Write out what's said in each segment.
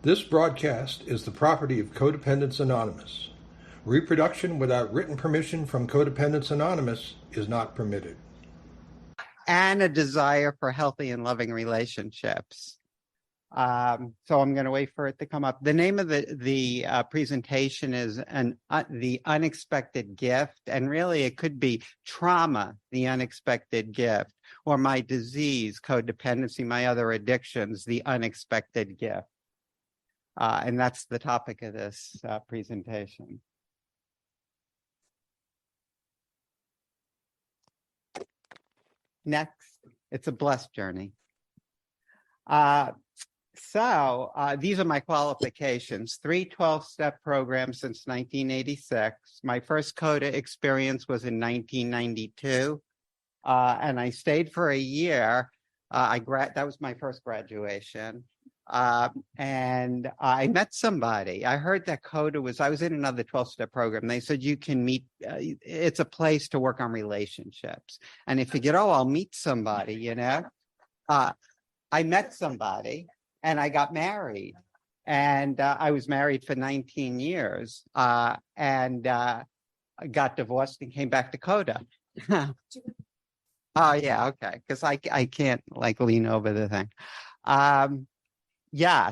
This broadcast is the property of Codependents Anonymous. Reproduction without written permission from Codependents Anonymous is not permitted. And a desire for healthy and loving relationships. So I'm going to wait for it to come up. The name of the presentation is The Unexpected Gift, and really it could be Trauma, the Unexpected Gift, or My Disease, Codependency, My Other Addictions, The Unexpected Gift. And that's the topic of this presentation. Next, it's a blessed journey. So these are my qualifications. 3 12-step programs since 1986. My first CoDA experience was in 1992, and I stayed for a year. That was my first graduation. And I met somebody. I heard that CoDA I was in another 12-step program. They said you can meet, it's a place to work on relationships. And if you get, I'll meet somebody, you know. I met somebody and I got married. And I was married for 19 years and I got divorced and came back to CoDA. Oh, yeah, okay. Because I can't like lean over the thing.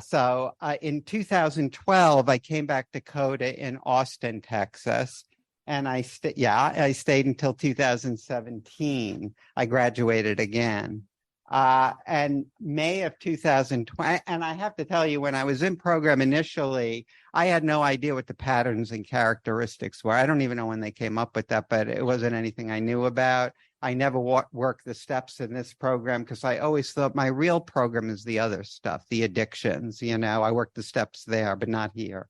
So in 2012, I came back to CoDA in Austin, Texas, and I stayed until 2017. I graduated again. And May of 2020, and I have to tell you, when I was in program initially, I had no idea what the patterns and characteristics were. I don't even know when they came up with that, but it wasn't anything I knew about. I never worked the steps in this program because I always thought my real program is the other stuff, the addictions. You know, I worked the steps there, but not here.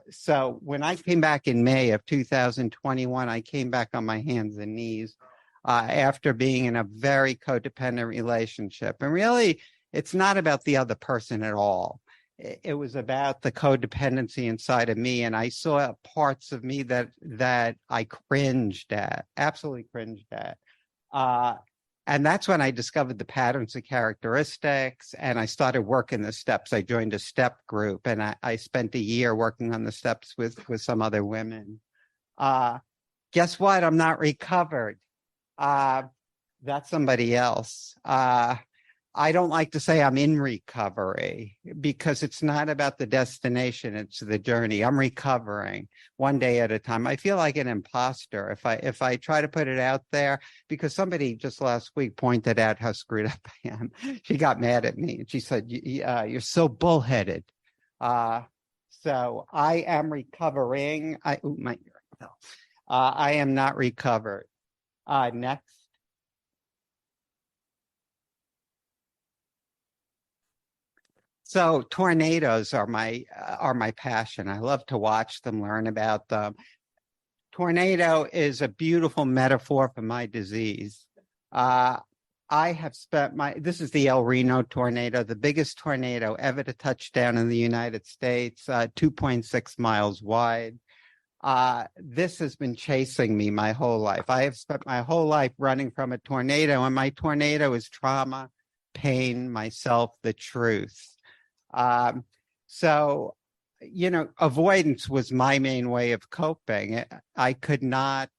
So when I came back in May of 2021, I came back on my hands and knees after being in a very codependent relationship. And really, it's not about the other person at all. It was about the codependency inside of me. And I saw parts of me that I cringed at, absolutely cringed at. And that's when I discovered the patterns and characteristics, and I started working the steps. I joined a step group, and I spent a year working on the steps with some other women. Guess what? I'm not recovered. That's somebody else. I don't like to say I'm in recovery because it's not about the destination, it's the journey. I'm recovering one day at a time. I feel like an imposter if I try to put it out there, because somebody just last week pointed out how screwed up I am. She got mad at me and she said, you're so bullheaded. So I am recovering. I am not recovered. Next. So tornadoes are my passion. I love to watch them, learn about them. Tornado is a beautiful metaphor for my disease. I have spent this is the El Reno tornado, the biggest tornado ever to touch down in the United States, 2.6 miles wide. This has been chasing me my whole life. I have spent my whole life running from a tornado, and my tornado is trauma, pain, myself, the truth. So, you know, avoidance was my main way of coping. I could not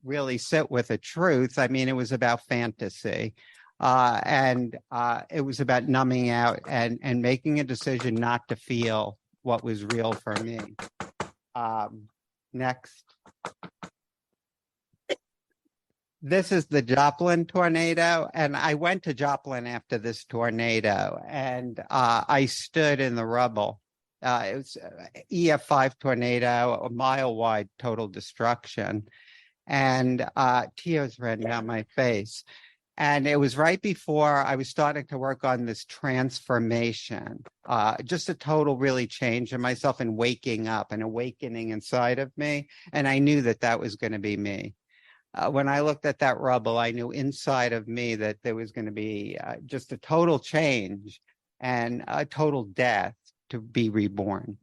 really sit with a truth. I mean, it was about fantasy. And it was about numbing out and making a decision not to feel what was real for me. Next. This is the Joplin tornado, and I went to Joplin after this tornado, and I stood in the rubble. It was EF5 tornado, a mile wide, total destruction, and tears ran down my face. And it was right before I was starting to work on this transformation, just a total really change in myself and waking up, an awakening inside of me, and I knew that was going to be me. When I looked at that rubble, I knew inside of me that there was going to be just a total change and a total death to be reborn.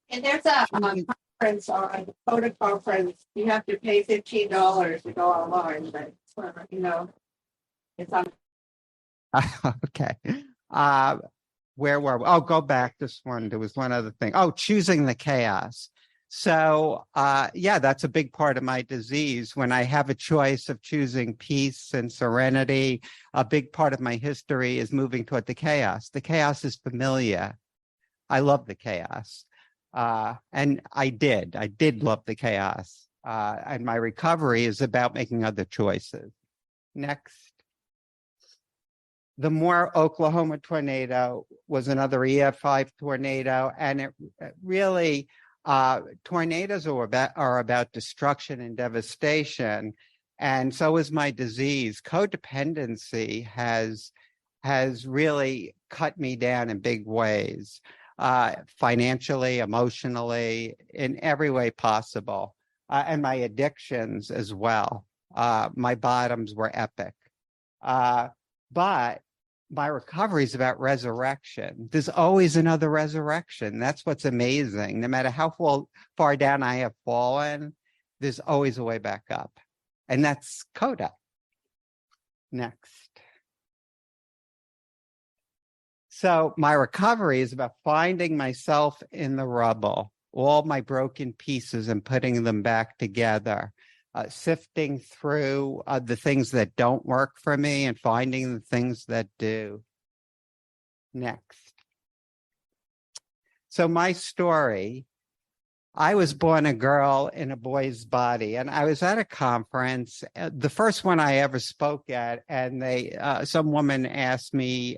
And there's a conference, a CoDA conference. You have to pay $15 to go online, but you know, it's on. Okay. where were we? Oh, go back this one. There was one other thing. Oh, choosing the chaos. So, yeah, that's a big part of my disease. When I have a choice of choosing peace and serenity, a big part of my history is moving toward the chaos. The chaos is familiar. I love the chaos. And I did love the chaos. And my recovery is about making other choices. Next. The Moore, Oklahoma tornado was another EF5 tornado, and it really, tornadoes are about destruction and devastation, and so is my disease. Codependency has really cut me down in big ways, financially, emotionally, in every way possible, and my addictions as well. My bottoms were epic. But my recovery is about resurrection. There's always another resurrection. That's what's amazing. No matter how far down I have fallen, there's always a way back up. And that's CoDA. Next. So my recovery is about finding myself in the rubble, all my broken pieces, and putting them back together. Sifting through the things that don't work for me and finding the things that do. Next. So my story, I was born a girl in a boy's body, and I was at a conference, the first one I ever spoke at, and some woman asked me,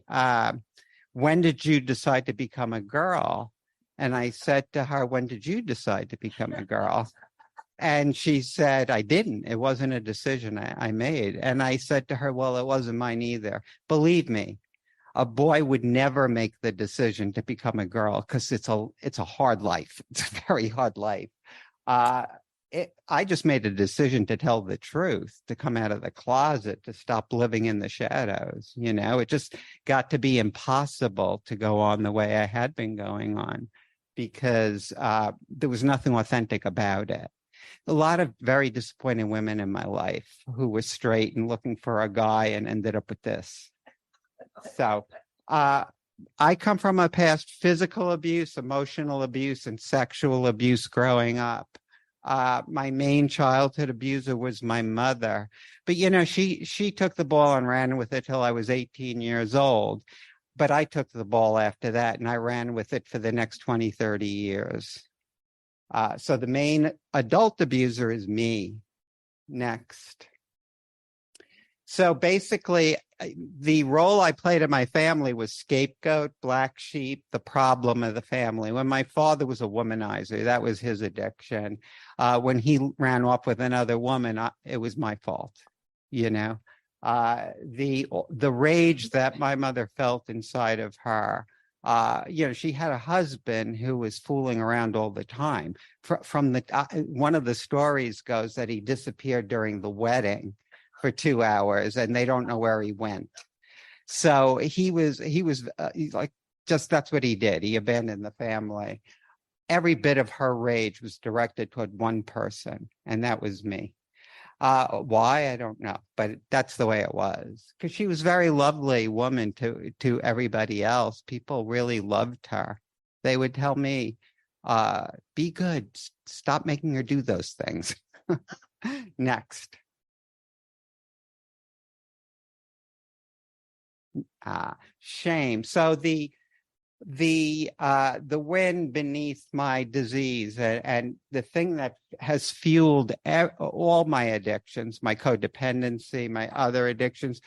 when did you decide to become a girl? And I said to her, when did you decide to become a girl? And she said, I didn't. It wasn't a decision I made. And I said to her, well, it wasn't mine either. Believe me, a boy would never make the decision to become a girl because it's a hard life. It's a very hard life. I just made a decision to tell the truth, to come out of the closet, to stop living in the shadows. You know, it just got to be impossible to go on the way I had been going on because there was nothing authentic about it. A lot of very disappointed women in my life who were straight and looking for a guy and ended up with this. So I come from a past physical abuse, emotional abuse, and sexual abuse growing up. My main childhood abuser was my mother. But, you know, she took the ball and ran with it till I was 18 years old. But I took the ball after that, and I ran with it for the next 20, 30 years. So the main adult abuser is me. Next. So basically, the role I played in my family was scapegoat, black sheep, the problem of the family. When my father was a womanizer, that was his addiction. When he ran off with another woman, it was my fault, you know. The rage that my mother felt inside of her, you know, she had a husband who was fooling around all the time. From one of the stories goes that he disappeared during the wedding for 2 hours, and they don't know where he went. So he's like, just that's what he did. He abandoned the family. Every bit of her rage was directed toward one person, and that was me. Why? I don't know, but that's the way it was. Because she was a very lovely woman to everybody else. People really loved her. They would tell me, be good, stop making her do those things. Next. Shame. So the wind beneath my disease and the thing that has fueled all my addictions, my codependency, my other addictions,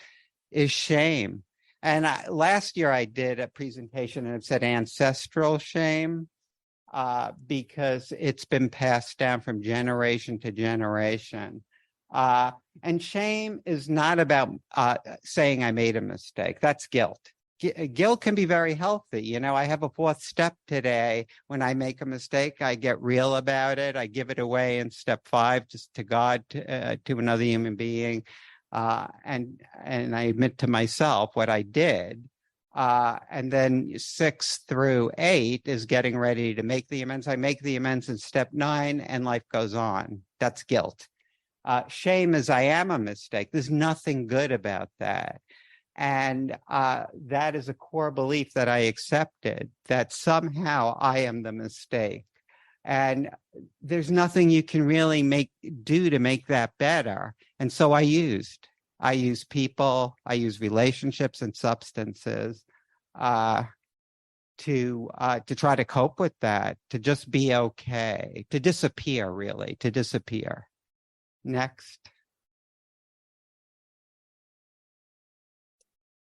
is shame. And last year I did a presentation and it said ancestral shame because it's been passed down from generation to generation. And shame is not about saying I made a mistake. That's guilt. Guilt can be very healthy. You know, I have a fourth step today. When I make a mistake, I get real about it. I give it away in step 5, just to God, to another human being. And I admit to myself what I did. And then 6 through 8 is getting ready to make the amends. I make the amends in step 9 and life goes on. That's guilt. Shame is I am a mistake. There's nothing good about that. And that is a core belief that I accepted, that somehow I am the mistake. And there's nothing you can really do to make that better. And so I used people, I used relationships and substances to try to cope with that, to just be okay, to disappear, really, to disappear. Next.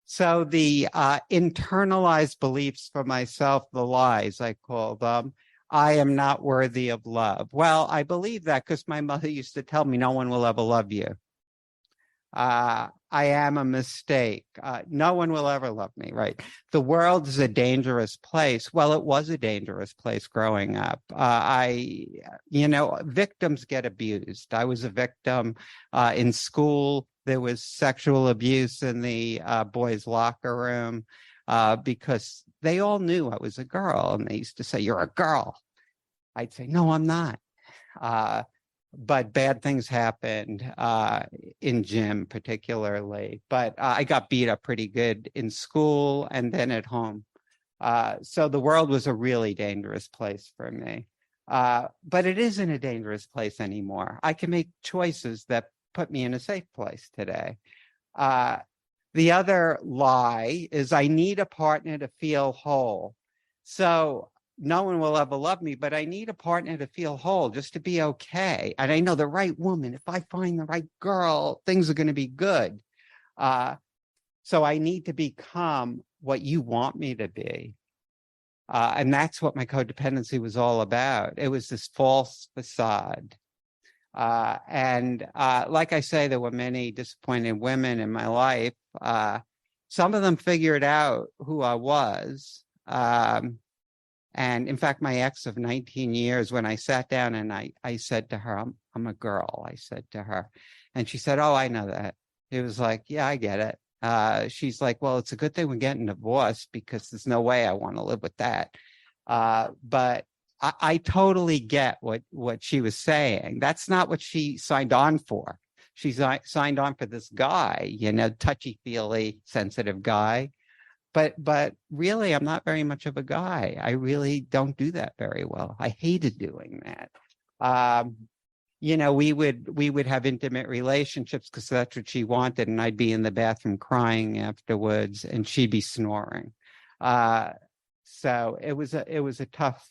So the internalized beliefs for myself, the lies, I call them. I am not worthy of love. Well, I believe that because my mother used to tell me no one will ever love you. I am a mistake. No one will ever love me, right? The world is a dangerous place. Well, it was a dangerous place growing up. Victims get abused. I was a victim in school. There was sexual abuse in the boys' locker room because they all knew I was a girl, and they used to say, "You're a girl." I'd say, "No, I'm not." But bad things happened in gym, particularly. But I got beat up pretty good in school and then at home. So the world was a really dangerous place for me. But it isn't a dangerous place anymore. I can make choices that put me in a safe place today. The other lie is I need a partner to feel whole. So no one will ever love me, but I need a partner to feel whole, just to be okay. And I know the right woman, if I find the right girl, things are going to be good. So I need to become what you want me to be. And that's what my codependency was all about. It was this false facade. And like I say, there were many disappointed women in my life. Some of them figured out who I was. And in fact, my ex of 19 years, when I sat down and I said to her, I'm a girl, I said to her. And she said, "Oh, I know that." It was like, "Yeah, I get it." She's like, "Well, it's a good thing we're getting divorced because there's no way I want to live with that." But I totally get what she was saying. That's not what she signed on for. She signed on for this guy, touchy-feely, sensitive guy. But really, I'm not very much of a guy. I really don't do that very well. I hated doing that. We would have intimate relationships because that's what she wanted, and I'd be in the bathroom crying afterwards, and she'd be snoring. So it was a tough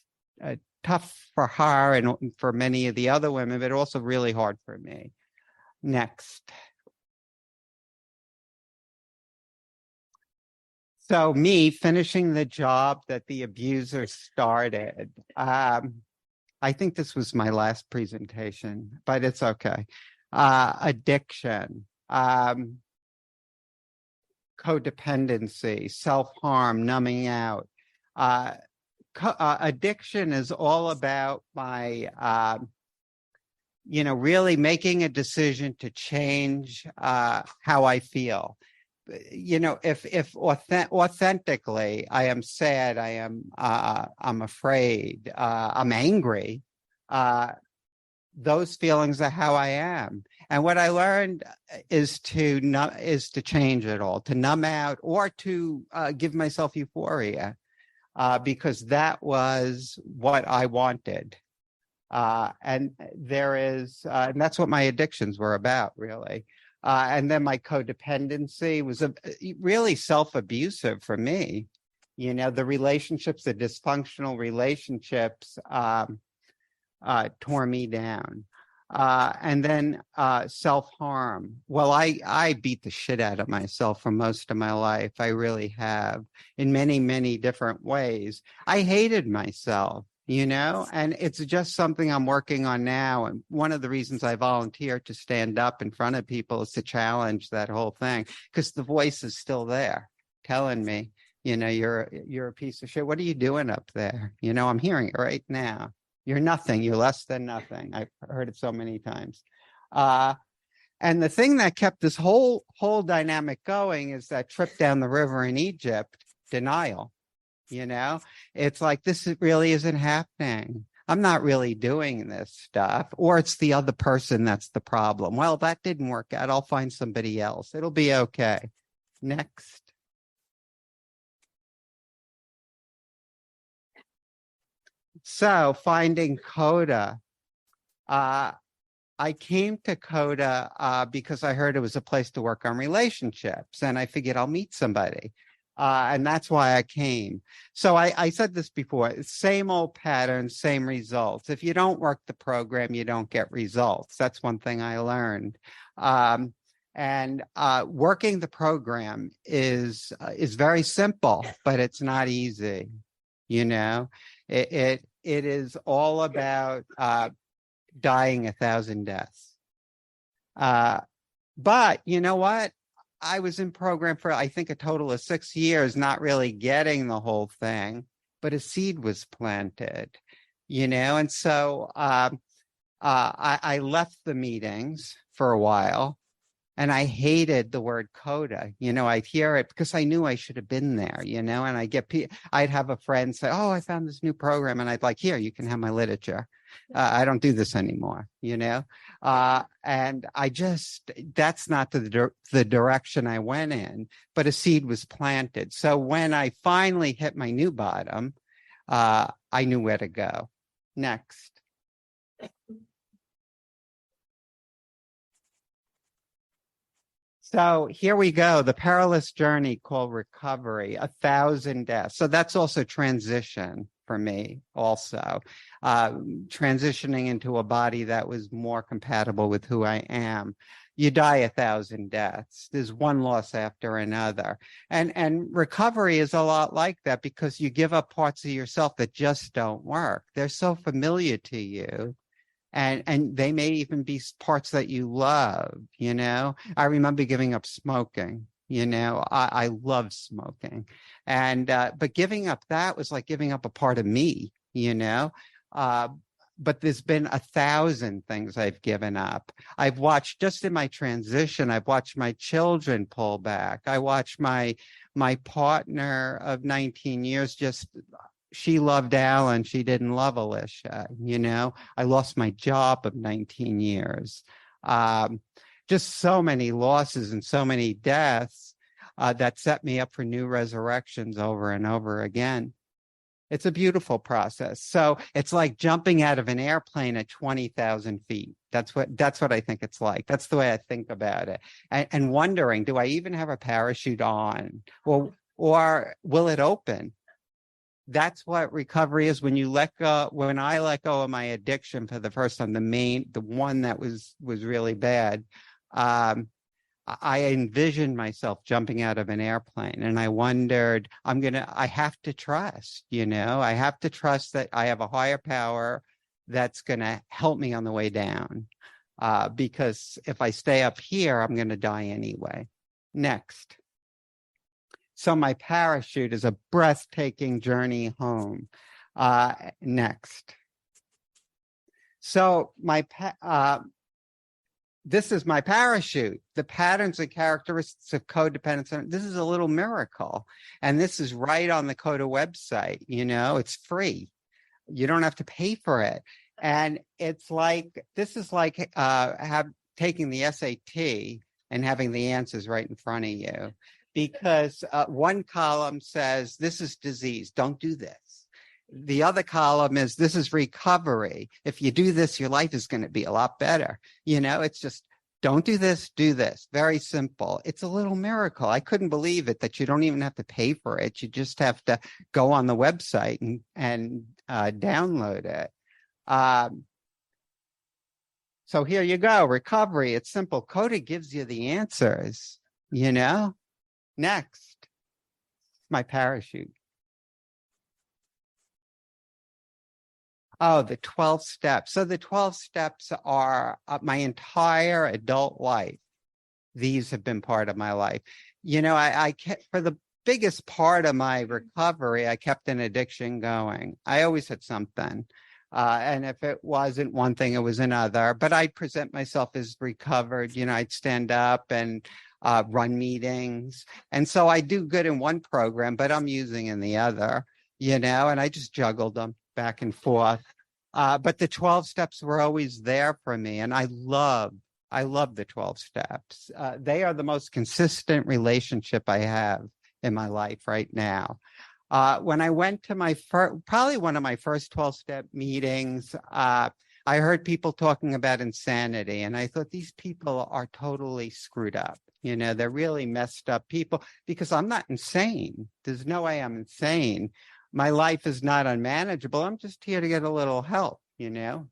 for her and for many of the other women, but also really hard for me. Next. So me finishing the job that the abuser started. I think this was my last presentation, but it's okay. Addiction, codependency, self-harm, numbing out. Addiction is all about my, really making a decision to change how I feel. If authentically I am sad, I'm afraid, I'm angry, those feelings are how I am. And what I learned is to change it all, to numb out or to give myself euphoria, because that was what I wanted. And that's what my addictions were about, really. And then my codependency was really self-abusive for me. The relationships, the dysfunctional relationships tore me down. And then self-harm. Well, I beat the shit out of myself for most of my life. I really have, in many, many different ways. I hated myself. And it's just something I'm working on now. And one of the reasons I volunteered to stand up in front of people is to challenge that whole thing, because the voice is still there telling me, you're a piece of shit. What are you doing up there? I'm hearing it right now. You're nothing. You're less than nothing. I've heard it so many times. And the thing that kept this whole dynamic going is that trip down the river in Egypt, denial. It's like, this really isn't happening. I'm not really doing this stuff, or it's the other person that's the problem. Well, that didn't work out. I'll find somebody else. It'll be okay. Next. So finding CoDA. I came to CoDA because I heard it was a place to work on relationships, and I figured I'll meet somebody. And that's why I came. So I said this before, same old patterns, same results. If you don't work the program, you don't get results. That's one thing I learned. Working the program is very simple, but it's not easy. You know, it is all about dying 1,000 deaths. But you know what? I was in program for, I think, a total of 6 years, not really getting the whole thing, but a seed was planted, you know? And so I left the meetings for a while, and I hated the word CoDA. You know, I'd hear it because I knew I should have been there, you know, and I'd have a friend say, oh, I found this new program. And I'd like, here, you can have my literature. I don't do this anymore, you know? And that's not the direction I went in, but a seed was planted. So when I finally hit my new bottom, I knew where to go. Next. So here we go, the perilous journey called recovery, 1,000 deaths. So that's also transition for me also, transitioning into a body that was more compatible with who I am. You die 1,000 deaths. There's one loss after another. And recovery is a lot like that because you give up parts of yourself that just don't work. They're so familiar to you. And they may even be parts that you love, you know. I remember giving up smoking, you know. I love smoking. But giving up that was like giving up a part of me, you know. But there's been 1,000 things I've given up. I've watched, just in my transition, I've watched my children pull back. I watched my partner of 19 years she loved Alan. She didn't love Alisha. You know, I lost my job of 19 years. Just so many losses and so many deaths that set me up for new resurrections over and over again. It's a beautiful process. So it's like jumping out of an airplane at 20,000 feet. That's what I think it's like. That's the way I think about it. And wondering, do I even have a parachute on? Or will it open? That's what recovery is. When I let go of my addiction for the first time, the one that was really bad, I envisioned myself jumping out of an airplane, and I wondered, I have to trust, you know, I have to trust that I have a higher power that's going to help me on the way down. Because if I stay up here, I'm going to die anyway. Next. So my parachute is a breathtaking journey home. Next. So this is my parachute. The patterns and characteristics of codependence. This is a little miracle. And this is right on the CoDA website. You know, it's free. You don't have to pay for it. And it's like, this is like taking the SAT and having the answers right in front of you. Because one column says, this is disease, don't do this. The other column is, this is recovery. If you do this, your life is going to be a lot better. You know, it's just, don't do this, do this. Very simple. It's a little miracle. I couldn't believe it, that you don't even have to pay for it. You just have to go on the website and download it. So here you go, recovery. It's simple. CoDA gives you the answers, you know. Next, my parachute. Oh, the 12 steps. So the 12 steps are my entire adult life. These have been part of my life. You know, I kept, for the biggest part of my recovery, I kept an addiction going. I always had something. And if it wasn't one thing, it was another. But I'd present myself as recovered. You know, I'd stand up and run meetings. And so I do good in one program, but I'm using in the other, you know, and I just juggled them back and forth. But the 12 steps were always there for me. And I love I love the 12 steps. They are the most consistent relationship I have in my life right now. When I went to my probably one of my first 12-step meetings, I heard people talking about insanity, and I thought these people are totally screwed up. You know, they're really messed up people, because I'm not insane. There's no way I'm insane. My life is not unmanageable. I'm just here to get a little help, you know.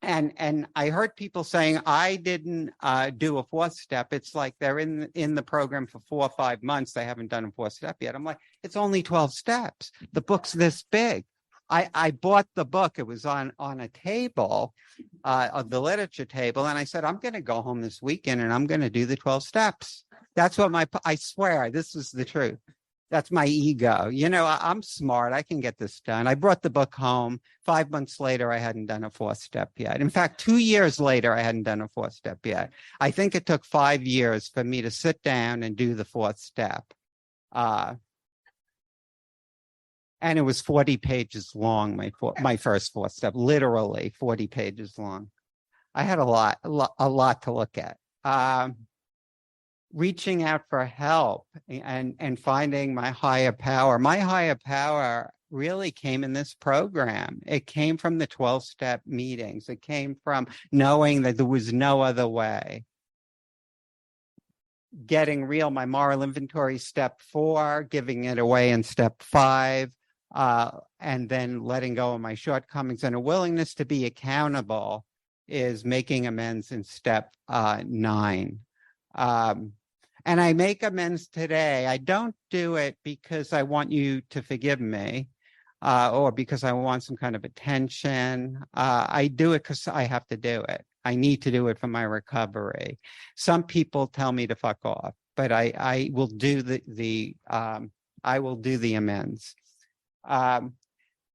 And I heard people saying, I didn't do a 4th step. It's like they're in the program for 4 or 5 months. They haven't done a 4th step yet. I'm like, it's only 12 steps. The book's this big. I bought the book. It was on a table, of the literature table. And I said, I'm going to go home this weekend and I'm going to do the 12 steps. That's what I swear, this is the truth. That's my ego. You know, I'm smart. I can get this done. I brought the book home. 5 months later, I hadn't done a 4th step yet. In fact, 2 years later, I hadn't done a 4th step yet. I think it took 5 years for me to sit down and do the 4th step. And it was 40 pages long, my first 4th step, literally 40 pages long. I had a lot to look at. Reaching out for help and finding my higher power. My higher power really came in this program. It came from the 12-step meetings. It came from knowing that there was no other way. Getting real, my moral inventory, step 4, giving it away in step 5, and then letting go of my shortcomings, and a willingness to be accountable is making amends in step 9. And I make amends today. I don't do it because I want you to forgive me, or because I want some kind of attention. I do it because I have to do it. I need to do it for my recovery. Some people tell me to fuck off, but I will do I will do the amends.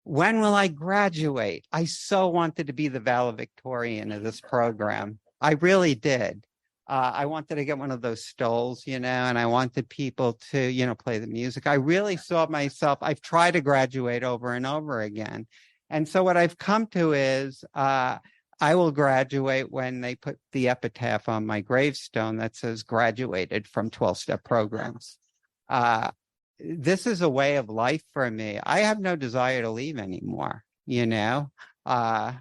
When will I graduate? I so wanted to be the valedictorian of this program. I really did. I wanted to get one of those stoles, you know, and I wanted people to, you know, play the music. I really saw myself, I've tried to graduate over and over again. And so what I've come to is, I will graduate when they put the epitaph on my gravestone that says graduated from 12-step programs. This is a way of life for me. I have no desire to leave anymore, you know. I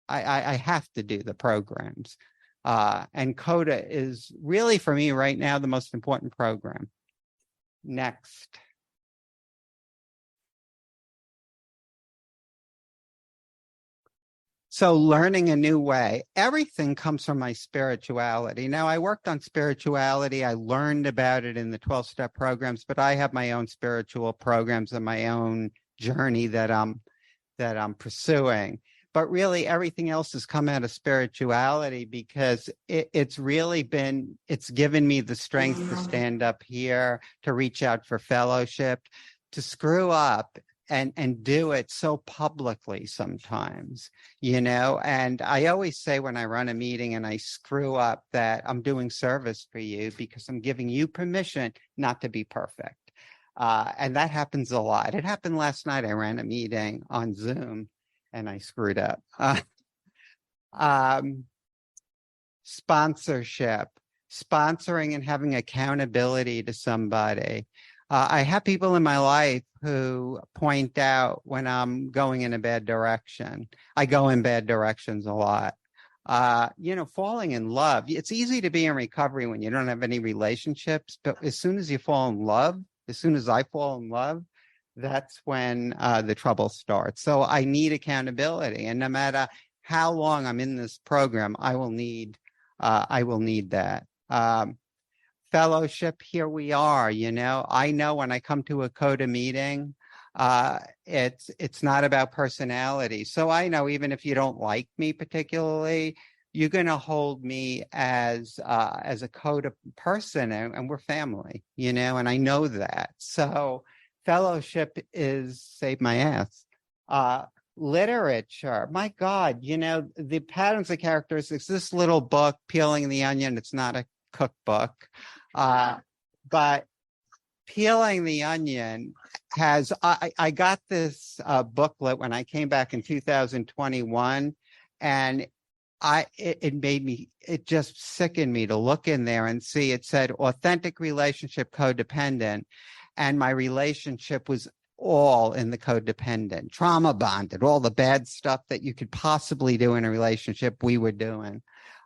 have to do the programs. And CoDA is really, for me right now, the most important program. Next. So learning a new way, everything comes from my spirituality. Now, I worked on spirituality. I learned about it in the 12-step programs, but I have my own spiritual programs and my own journey that I'm pursuing. But really, everything else has come out of spirituality, because it's given me the strength to stand up here, to reach out for fellowship, to screw up and do it so publicly sometimes, you know. And I always say when I run a meeting and I screw up that I'm doing service for you, because I'm giving you permission not to be perfect. And that happens a lot. It happened last night. I ran a meeting on Zoom and I screwed up. Sponsorship, sponsoring and having accountability to somebody. I have people in my life who point out when I'm going in a bad direction. I go in bad directions a lot. You know, falling in love. It's easy to be in recovery when you don't have any relationships, but as soon as you fall in love, as soon as I fall in love, that's when the trouble starts. So I need accountability, and no matter how long I'm in this program, I will need that. Fellowship, here we are, you know. I know when I come to a CoDA meeting, it's not about personality. So I know even if you don't like me particularly, you're going to hold me as a CoDA person, and we're family, you know, and I know that. So fellowship is save my ass. Literature, my God, you know, the patterns of characteristics, this little book, Peeling the Onion, it's not a cookbook, but Peeling the Onion has, I got this booklet when I came back in 2021, and it just sickened me to look in there and see it said authentic relationship codependent, and my relationship was all in the codependent, trauma bonded, all the bad stuff that you could possibly do in a relationship we were doing.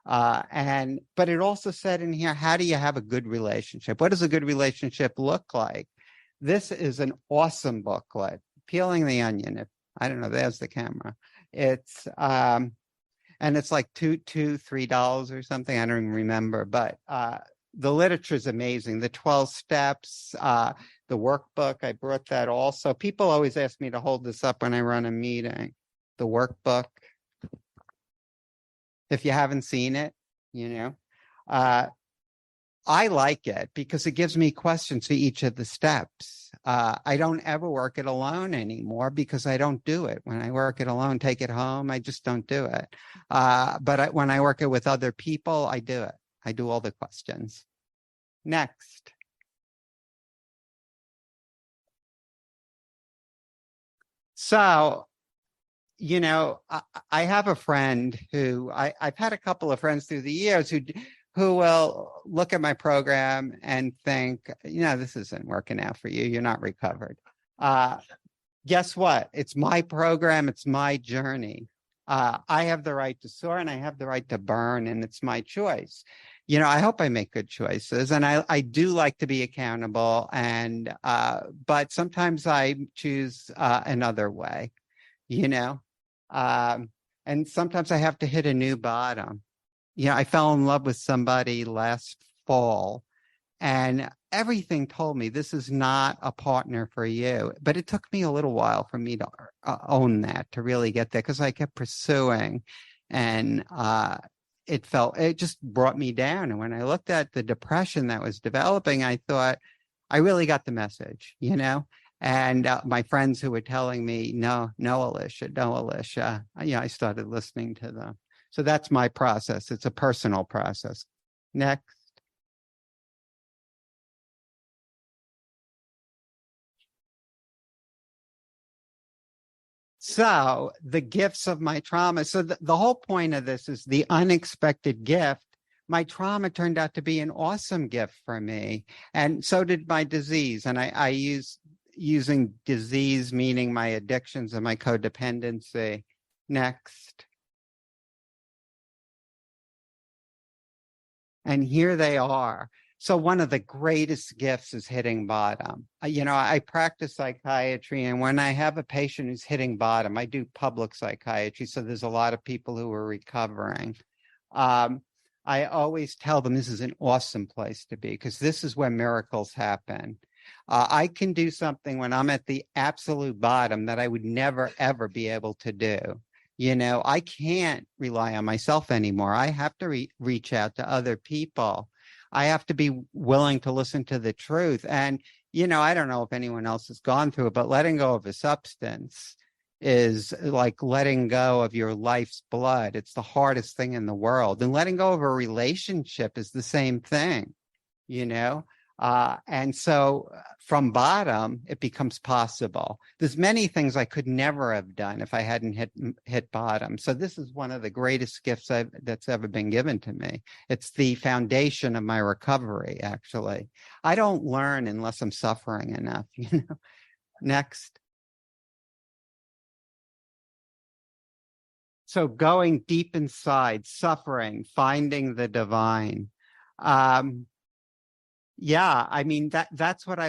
But it also said in here, how do you have a good relationship? What does a good relationship look like? This is an awesome booklet, Peeling the Onion. I don't know, there's the camera. It's and it's like $3 or something. I don't even remember, but the literature is amazing. The 12 steps, the workbook, I brought that also. People always ask me to hold this up when I run a meeting. The workbook. If you haven't seen it, I like it because it gives me questions for each of the steps. I don't ever work it alone anymore because I don't do it. When I work it alone, take it home, I just don't do it. But when I work it with other people, I do it. I do all the questions. Next. So, I have a friend who I've had a couple of friends through the years who will look at my program and think, this isn't working out for you. You're not recovered. Guess what? It's my program. It's my journey. I have the right to soar and I have the right to burn, and it's my choice. I hope I make good choices, and I do like to be accountable, but sometimes I choose another way, and sometimes I have to hit a new bottom. I fell in love with somebody last fall, and everything told me this is not a partner for you. But it took me a little while for me to own that, to really get there, because I kept pursuing, and it just brought me down. And when I looked at the depression that was developing, I thought, I really got the message, And my friends who were telling me, no, Alisha, I started listening to them. So that's my process. It's a personal process. Next. So the gifts of my trauma. So the whole point of this is the unexpected gift. My trauma turned out to be an awesome gift for me. And so did my disease. And I using disease, meaning my addictions and my codependency. Next. And here they are. So one of the greatest gifts is hitting bottom. I practice psychiatry, and when I have a patient who's hitting bottom, I do public psychiatry. So there's a lot of people who are recovering. I always tell them this is an awesome place to be, because this is where miracles happen. I can do something when I'm at the absolute bottom that I would never, ever be able to do. I can't rely on myself anymore. I have to reach out to other people. I have to be willing to listen to the truth. And, I don't know if anyone else has gone through it, but letting go of a substance is like letting go of your life's blood. It's the hardest thing in the world. And letting go of a relationship is the same thing, And so from bottom, it becomes possible. There's many things I could never have done if I hadn't hit bottom. So this is one of the greatest gifts that's ever been given to me. It's the foundation of my recovery, actually. I don't learn unless I'm suffering enough, Next. So going deep inside, suffering, finding the divine. Yeah, I mean, that's what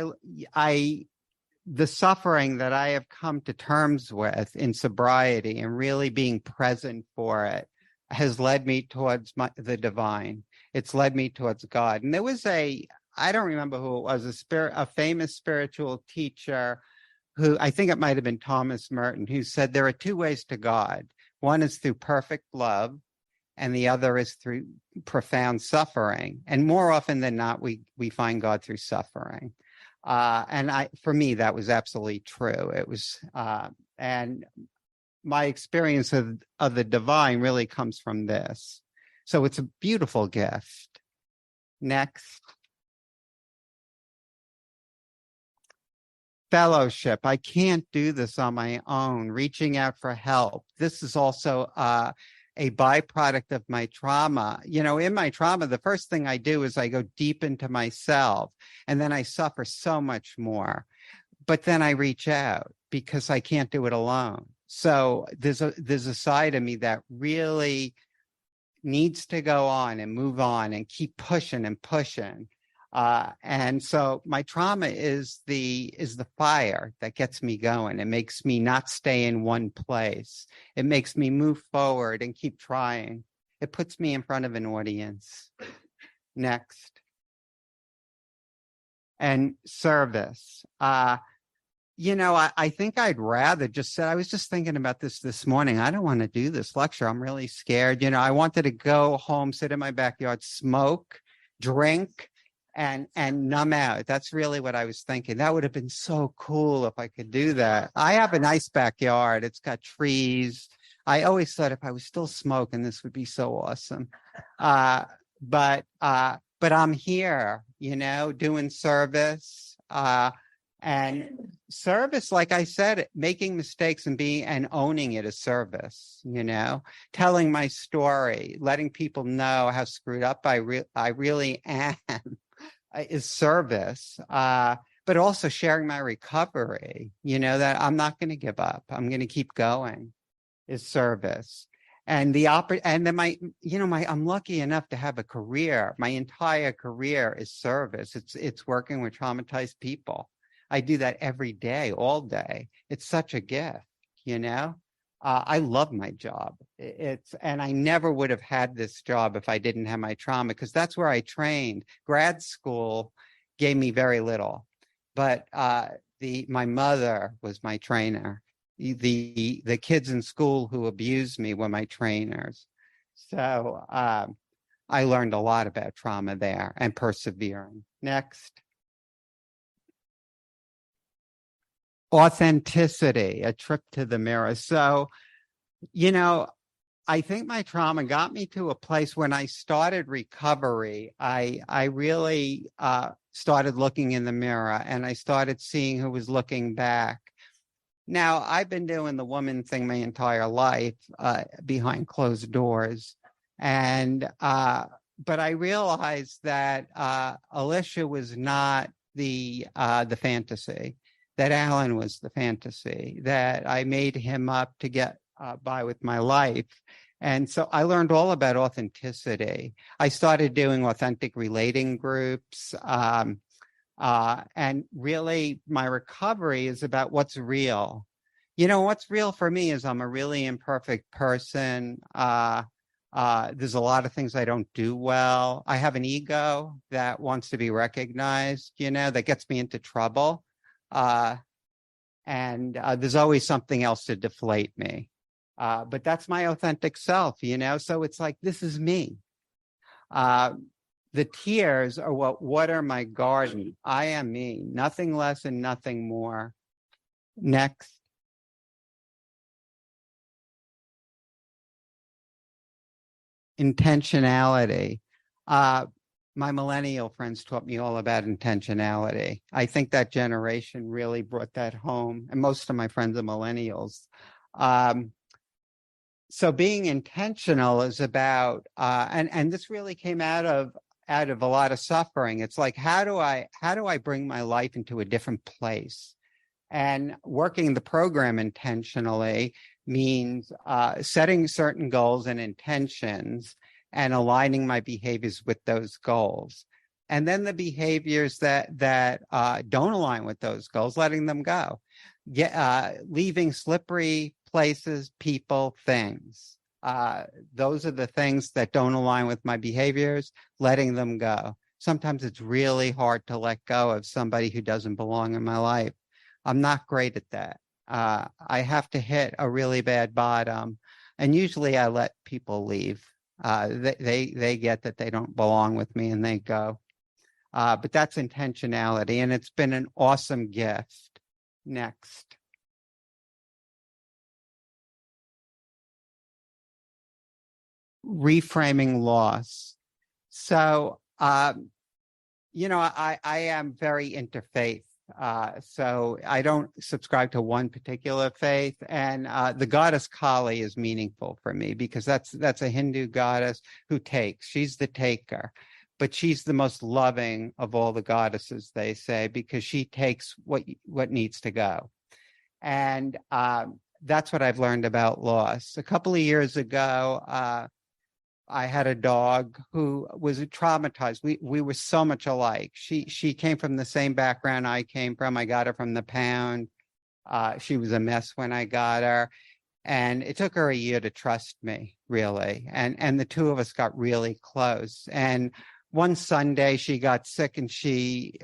the suffering that I have come to terms with in sobriety and really being present for it has led me towards the divine. It's led me towards God. And there was I don't remember who it was, a famous spiritual teacher who, I think it might have been Thomas Merton, who said there are two ways to God. One is through perfect love, and the other is through profound suffering. And more often than not, we find God through suffering. And for me, that was absolutely true. It was, and my experience of the divine really comes from this. So it's a beautiful gift. Next. Fellowship. I can't do this on my own. Reaching out for help. This is also a byproduct of my trauma. You know, in my trauma, the first thing I do is I go deep into myself, and then I suffer so much more. But then I reach out because I can't do it alone. So there's a side of me that really needs to go on and move on and keep pushing and pushing. And so my trauma is the fire that gets me going. It makes me not stay in one place. It makes me move forward and keep trying. It puts me in front of an audience. Next. And service. You know, I think I'd rather just say, I was just thinking about this morning. I don't want to do this lecture. I'm really scared. You know, I wanted to go home, sit in my backyard, smoke, drink, and numb out. That's really what I was thinking. That would have been so cool if I could do that. I have a nice backyard. It's got trees. I always thought if I was still smoking, this would be so awesome. But I'm here, you know, doing service. And service, like I said, making mistakes and owning it is service, you know, telling my story, letting people know how screwed up I really am is service. But also sharing my recovery, you know, that I'm not going to give up. I'm going to keep going is service. And then I'm lucky enough to have a career. My entire career is service. It's working with traumatized people. I do that every day, all day. It's such a gift, you know? I love my job. And I never would have had this job if I didn't have my trauma, because that's where I trained. Grad school gave me very little, but my mother was my trainer. The kids in school who abused me were my trainers. So I learned a lot about trauma there and persevering. Next. Authenticity, a trip to the mirror. So, you know, I think my trauma got me to a place when I started recovery. I really started looking in the mirror, and I started seeing who was looking back. Now, I've been doing the woman thing my entire life behind closed doors. But I realized that Alisha was not the fantasy, that Alan was the fantasy, that I made him up to get by with my life. And so I learned all about authenticity. I started doing authentic relating groups. And really, my recovery is about what's real. You know, what's real for me is I'm a really imperfect person. There's a lot of things I don't do well. I have an ego that wants to be recognized, you know, that gets me into trouble. And there's always something else to deflate me. But that's my authentic self, you know? So it's like, this is me. The tears are what water my garden. I am me, nothing less and nothing more. Next. Intentionality. My millennial friends taught me all about intentionality. I think that generation really brought that home, and most of my friends are millennials. So being intentional is about, and this really came out of a lot of suffering. It's like, how do I bring my life into a different place? And working the program intentionally means setting certain goals and intentions and aligning my behaviors with those goals. And then the behaviors that don't align with those goals, letting them go. Leaving slippery places, people, things. Those are the things that don't align with my behaviors, letting them go. Sometimes it's really hard to let go of somebody who doesn't belong in my life. I'm not great at that. I have to hit a really bad bottom, and usually I let people leave. They get that they don't belong with me and they go. But that's intentionality, and it's been an awesome gift. Next. Reframing loss. So, you know, I am very interfaith. So I don't subscribe to one particular faith. And the goddess Kali is meaningful for me because that's a Hindu goddess who takes. She's the taker, but she's the most loving of all the goddesses, they say, because she takes what needs to go. And that's what I've learned about loss. A couple of years ago, I had a dog who was traumatized. We were so much alike. She came from the same background I came from. I got her from the pound. She was a mess when I got her. And it took her a year to trust me, really. And the two of us got really close. And one Sunday she got sick and she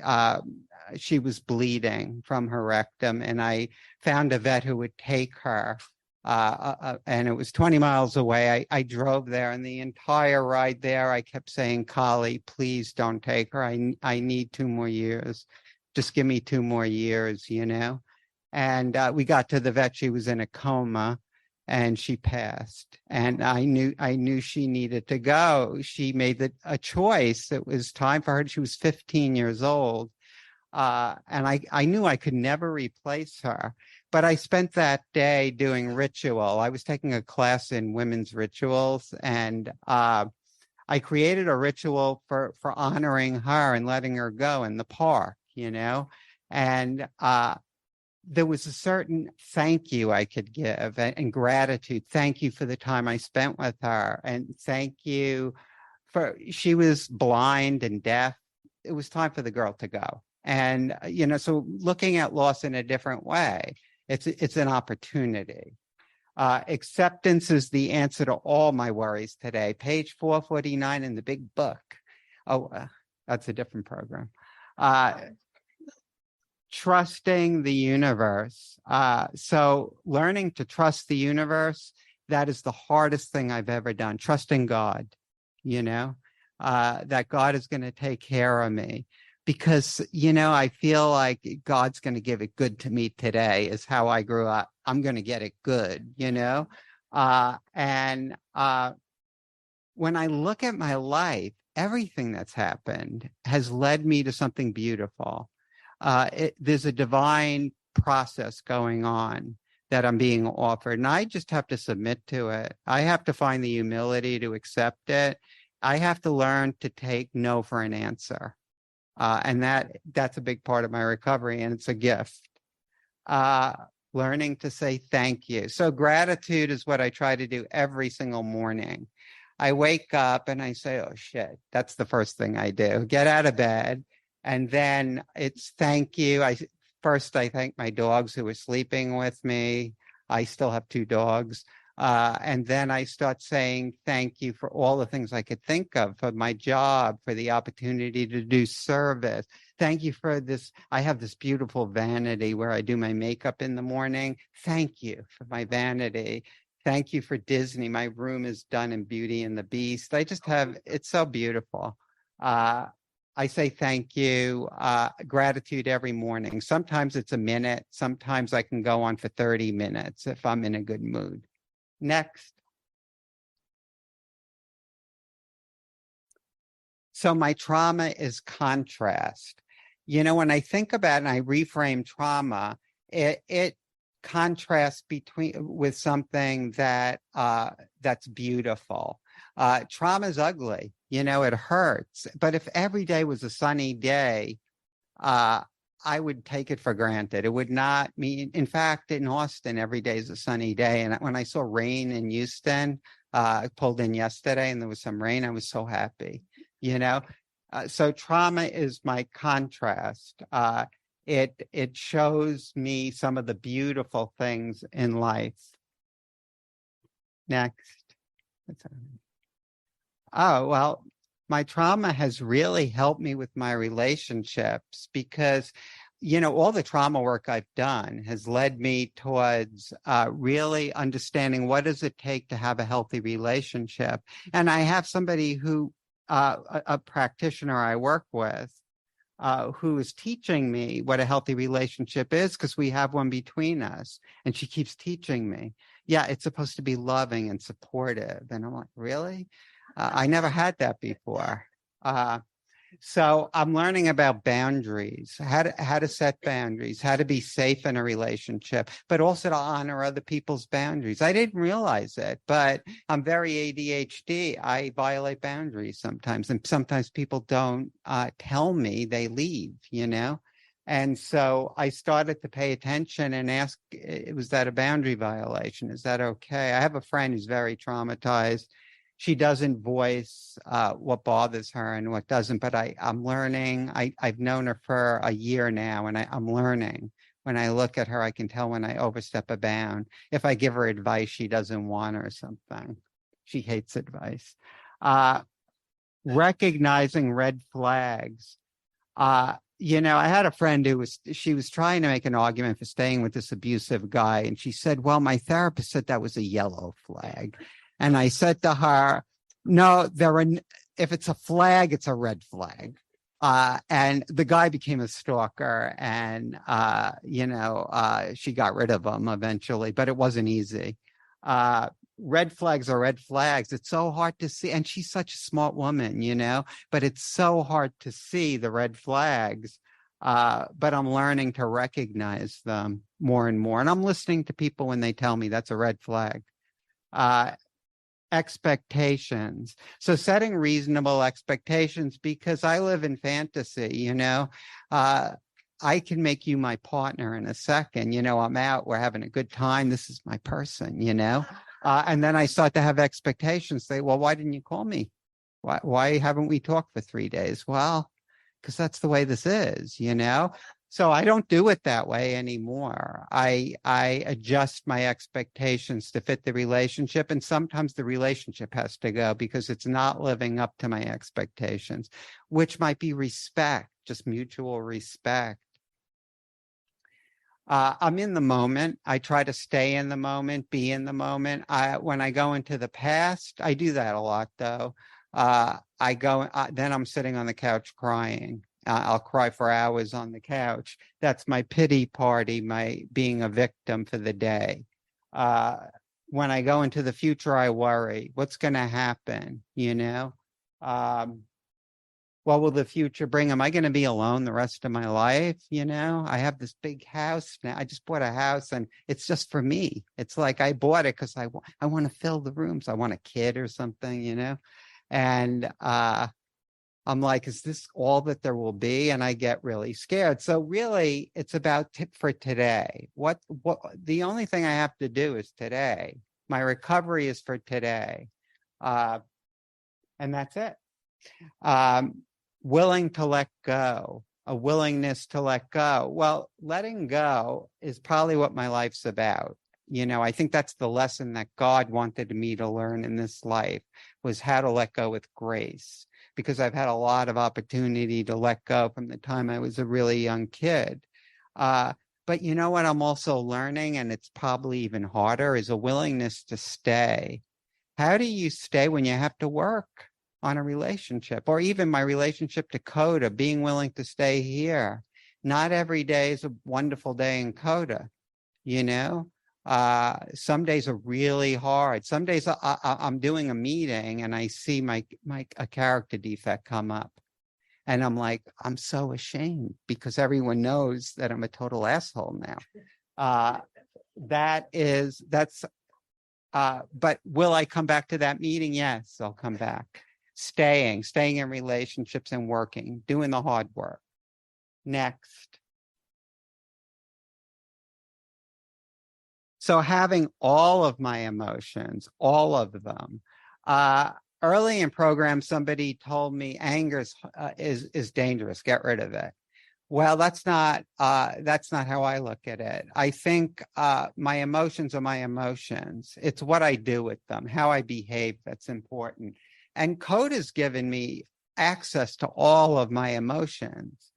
was bleeding from her rectum. And I found a vet who would take her. And it was 20 miles away. I drove there, and the entire ride there, I kept saying, Kali, please don't take her. I need 2 more years. Just give me 2 more years, you know? And we got to the vet. She was in a coma and she passed. And I knew she needed to go. She made a choice. It was time for her. She was 15 years old. And I knew I could never replace her. But I spent that day doing ritual. I was taking a class in women's rituals, and I created a ritual for honoring her and letting her go in the park, you know? And there was a certain thank you I could give and gratitude. Thank you for the time I spent with her. And thank you she was blind and deaf. It was time for the girl to go. And, you know, so looking at loss in a different way, it's an opportunity. Acceptance is the answer to all my worries today. Page 449 in the big book. Oh, that's a different program. Trusting the universe. So learning to trust the universe, that is the hardest thing I've ever done. Trusting God, you know, that God is going to take care of me. Because, you know, I feel like God's going to give it good to me today is how I grew up. I'm going to get it good, you know? And when I look at my life, everything that's happened has led me to something beautiful. There's a divine process going on that I'm being offered, and I just have to submit to it. I have to find the humility to accept it. I have to learn to take no for an answer. And that's a big part of my recovery, and it's a gift. Learning to say thank you. So gratitude is what I try to do every single morning. I wake up and I say, oh shit, that's the first thing I do. Get out of bed. And then it's thank you. I thank my dogs who are sleeping with me. I still have 2 dogs. And then I start saying thank you for all the things I could think of, for my job, for the opportunity to do service. Thank you for this. I have this beautiful vanity where I do my makeup in the morning. Thank you for my vanity. Thank you for Disney. My room is done in Beauty and the Beast. It's so beautiful. I say thank you, gratitude every morning. Sometimes it's a minute. Sometimes I can go on for 30 minutes if I'm in a good mood. Next. So my trauma is contrast. You know, when I think about it and I reframe trauma, it contrasts with something that's beautiful. Trauma is ugly. You know, it hurts. But if every day was a sunny day, I would take it for granted. It would not mean, in fact, in Austin, every day is a sunny day. And when I saw rain in Houston, I pulled in yesterday and there was some rain, I was so happy, you know? So trauma is my contrast. It shows me some of the beautiful things in life. Next. Oh, well, my trauma has really helped me with my relationships because, you know, all the trauma work I've done has led me towards really understanding what does it take to have a healthy relationship. And I have somebody who, a practitioner I work with, who is teaching me what a healthy relationship is because we have one between us. And she keeps teaching me, yeah, it's supposed to be loving and supportive. And I'm like, really? I never had that before. So I'm learning about boundaries, how to set boundaries, how to be safe in a relationship, but also to honor other people's boundaries. I didn't realize it, but I'm very ADHD. I violate boundaries sometimes, and sometimes people don't tell me, they leave, you know? And so I started to pay attention and ask, was that a boundary violation? Is that okay? I have a friend who's very traumatized. She doesn't voice what bothers her and what doesn't, but I'm learning. I've known her for a year now, and I'm learning. When I look at her, I can tell when I overstep a bound. If I give her advice she doesn't want or something. She hates advice. Recognizing red flags. You know, I had a friend she was trying to make an argument for staying with this abusive guy. And she said, well, my therapist said that was a yellow flag. And I said to her, no, if it's a flag, it's a red flag. And the guy became a stalker, and, she got rid of him eventually, but it wasn't easy. Red flags are red flags. It's so hard to see. And she's such a smart woman, you know, but it's so hard to see the red flags. But I'm learning to recognize them more and more. And I'm listening to people when they tell me that's a red flag. Expectations. So setting reasonable expectations, because I live in fantasy, you know. I can make you my partner in a second. You know, I'm out, we're having a good time. This is my person, you know. And then I start to have expectations. Say, well, why didn't you call me? Why haven't we talked for 3 days? Well, because that's the way this is, you know. So I don't do it that way anymore. I adjust my expectations to fit the relationship. And sometimes the relationship has to go because it's not living up to my expectations, which might be respect, just mutual respect. I'm in the moment. I try to stay in the moment, be in the moment. When I go into the past, I do that a lot, though. Then I'm sitting on the couch crying. I'll cry for hours on the couch. That's my pity party, my being a victim for the day. When I go into the future, I worry, what's going to happen? You know, what will the future bring? Am I going to be alone the rest of my life? You know, I have this big house now. I just bought a house and it's just for me. It's like I bought it because I want to fill the rooms. I want a kid or something, you know, and, I'm like, is this all that there will be? And I get really scared. So really, it's about tip for today. What the only thing I have to do is today. My recovery is for today. And that's it. Willing to let go, a willingness to let go. Well, letting go is probably what my life's about. You know, I think that's the lesson that God wanted me to learn in this life, was how to let go with grace. Because I've had a lot of opportunity to let go from the time I was a really young kid. But you know what I'm also learning, and it's probably even harder, is a willingness to stay. How do you stay when you have to work on a relationship? Or even my relationship to CoDA, being willing to stay here. Not every day is a wonderful day in CoDA, you know? Some days are really hard. Some days I'm doing a meeting and I see a character defect come up, and I'm like, I'm so ashamed because everyone knows that I'm a total asshole now. But will I come back to that meeting? Yes, I'll come back. Staying in relationships and working, doing the hard work. Next. So having all of my emotions, all of them. Early in program, somebody told me anger is dangerous. Get rid of it. Well, that's not how I look at it. I think my emotions are my emotions. It's what I do with them, how I behave, that's important. And CoDA has given me access to all of my emotions.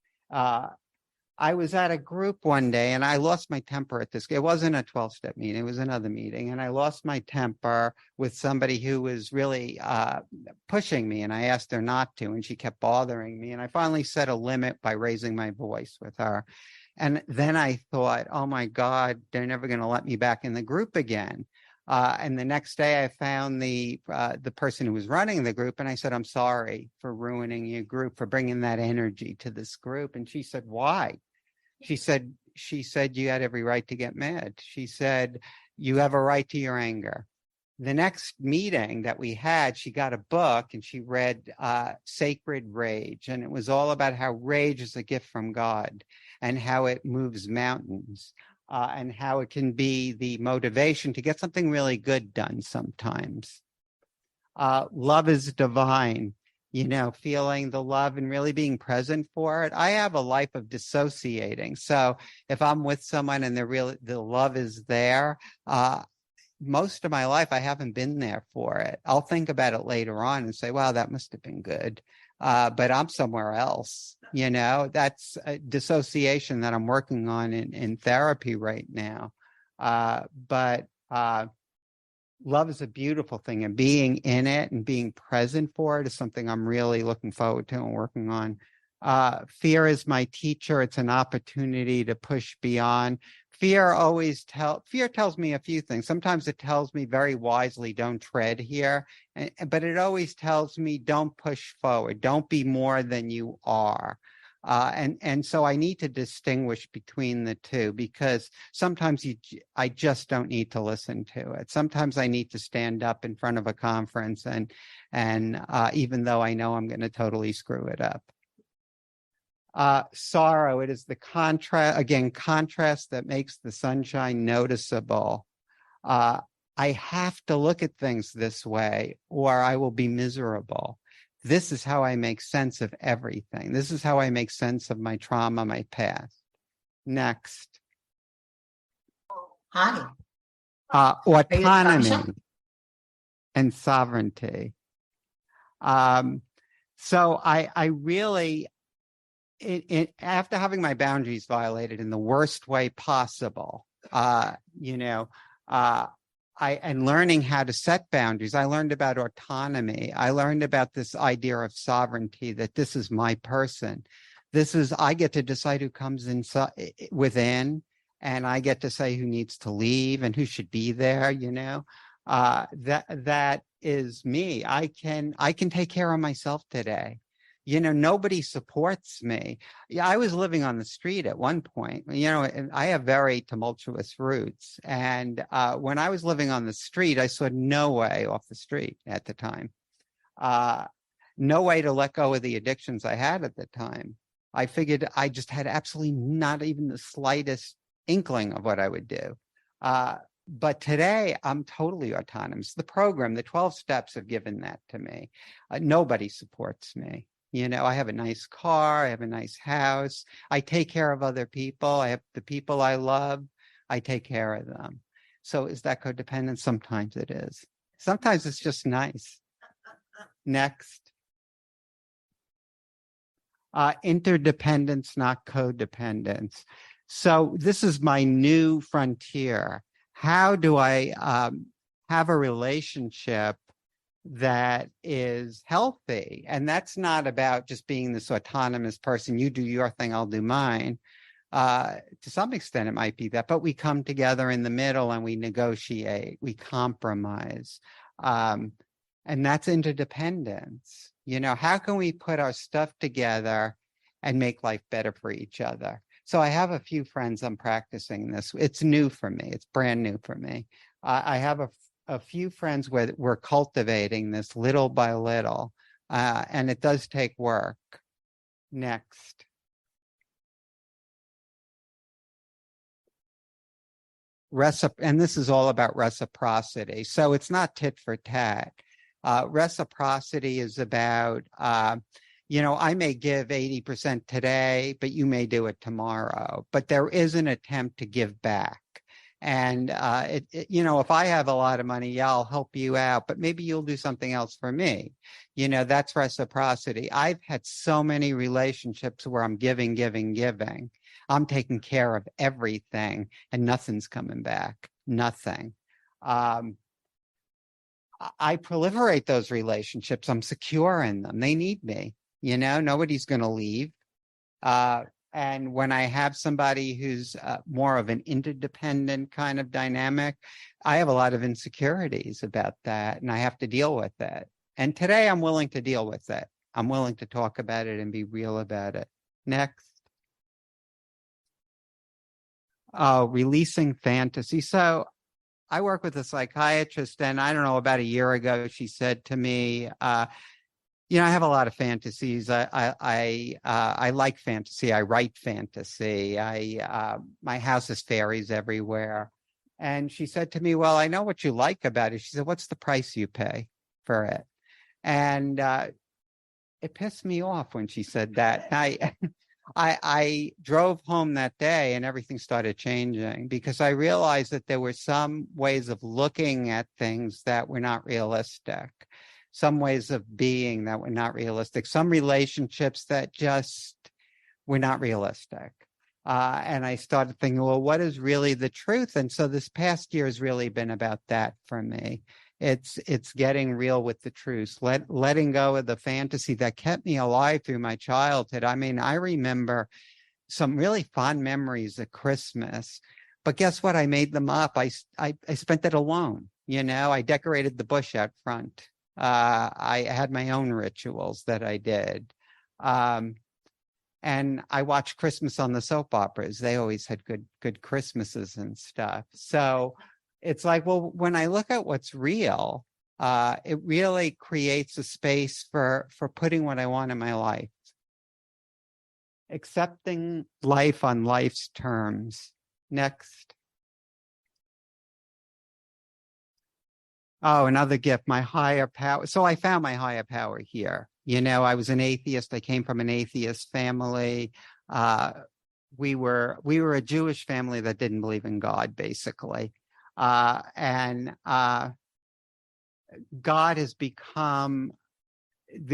I was at a group one day and I lost my temper at this. It wasn't a 12-step meeting. It was another meeting. And I lost my temper with somebody who was really pushing me. And I asked her not to, and she kept bothering me. And I finally set a limit by raising my voice with her. And then I thought, oh my God, they're never going to let me back in the group again. And the next day I found the person who was running the group, and I said, I'm sorry for ruining your group, for bringing that energy to this group. And she said, why? She said, you had every right to get mad. She said, you have a right to your anger. The next meeting that we had, she got a book and she read Sacred Rage. And it was all about how rage is a gift from God and how it moves mountains and how it can be the motivation to get something really good done sometimes. Love is divine, feeling the love and really being present for it. I have a life of dissociating. So if I'm with someone and the love is there, most of my life I haven't been there for it. I'll think about it later on and say, wow, that must have been good. But I'm somewhere else. That's a dissociation that I'm working on in therapy right now. But love is a beautiful thing, and being in it and being present for it is something I'm really looking forward to and working on. Fear is my teacher. It's an opportunity to push beyond. Fear tells me a few things. Sometimes it tells me very wisely, don't tread here, but it always tells me don't push forward. Don't be more than you are. And so I need to distinguish between the two, because sometimes I just don't need to listen to it. Sometimes I need to stand up in front of a conference and even though I know I'm going to totally screw it up. Sorrow, it is the contrast that makes the sunshine noticeable. I have to look at things this way or I will be miserable. This is how I make sense of everything. This is how I make sense of my trauma, my past. Next. Hi. Autonomy and sovereignty. So I really, after having my boundaries violated in the worst way possible, and learning how to set boundaries, I learned about autonomy. I learned about this idea of sovereignty, that this is my person. I get to decide who comes within, and I get to say who needs to leave and who should be there, that is me. I can take care of myself today. Nobody supports me. Yeah, I was living on the street at one point. And I have very tumultuous roots. And when I was living on the street, I saw no way off the street at the time. No way to let go of the addictions I had at the time. I figured I just had absolutely not even the slightest inkling of what I would do. But today, I'm totally autonomous. The program, the 12 steps have given that to me. Nobody supports me. I have a nice car. I have a nice house. I take care of other people. I have the people I love. I take care of them. So is that codependence? Sometimes it is. Sometimes it's just nice. Next. Interdependence, not codependence. So this is my new frontier. How do I have a relationship that is healthy? And that's not about just being this autonomous person. You do your thing, I'll do mine. To some extent, it might be that, but we come together in the middle and we negotiate, we compromise. And that's interdependence. How can we put our stuff together and make life better for each other? So I have a few friends I'm practicing this. It's new for me. It's brand new for me. I have a few friends where we're cultivating this little by little, and it does take work. Next. And this is all about reciprocity. So it's not tit for tat. Reciprocity is about, I may give 80% today, but you may do it tomorrow. But there is an attempt to give back. And, if I have a lot of money, yeah, I'll help you out, but maybe you'll do something else for me. That's reciprocity. I've had so many relationships where I'm giving. I'm taking care of everything and nothing's coming back. Nothing. I proliferate those relationships. I'm secure in them. They need me. Nobody's going to leave. And when I have somebody who's more of an interdependent kind of dynamic, I have a lot of insecurities about that, and I have to deal with it. And today I'm willing to deal with it. I'm willing to talk about it and be real about it. Next. Releasing fantasy. So I work with a psychiatrist, and I don't know, about a year ago, she said to me, I have a lot of fantasies. I like fantasy. I write fantasy. My house is fairies everywhere. And she said to me, well, I know what you like about it. She said, what's the price you pay for it? And it pissed me off when she said that. I drove home that day and everything started changing, because I realized that there were some ways of looking at things that were not realistic, some ways of being that were not realistic, some relationships that just were not realistic. And I started thinking, well, what is really the truth? And so this past year has really been about that for me. It's getting real with the truth, letting go of the fantasy that kept me alive through my childhood. I mean, I remember some really fond memories at Christmas, but guess what? I made them up. I spent it alone. I decorated the bush out front. I had my own rituals that I did. And I watched Christmas on the soap operas. They always had good Christmases and stuff. So it's like, well, when I look at what's real, it really creates a space for putting what I want in my life. Accepting life on life's terms. Next. Oh, another gift, my higher power. So I found my higher power here. I was an atheist. I came from an atheist family. We were a Jewish family that didn't believe in God, basically. And God has become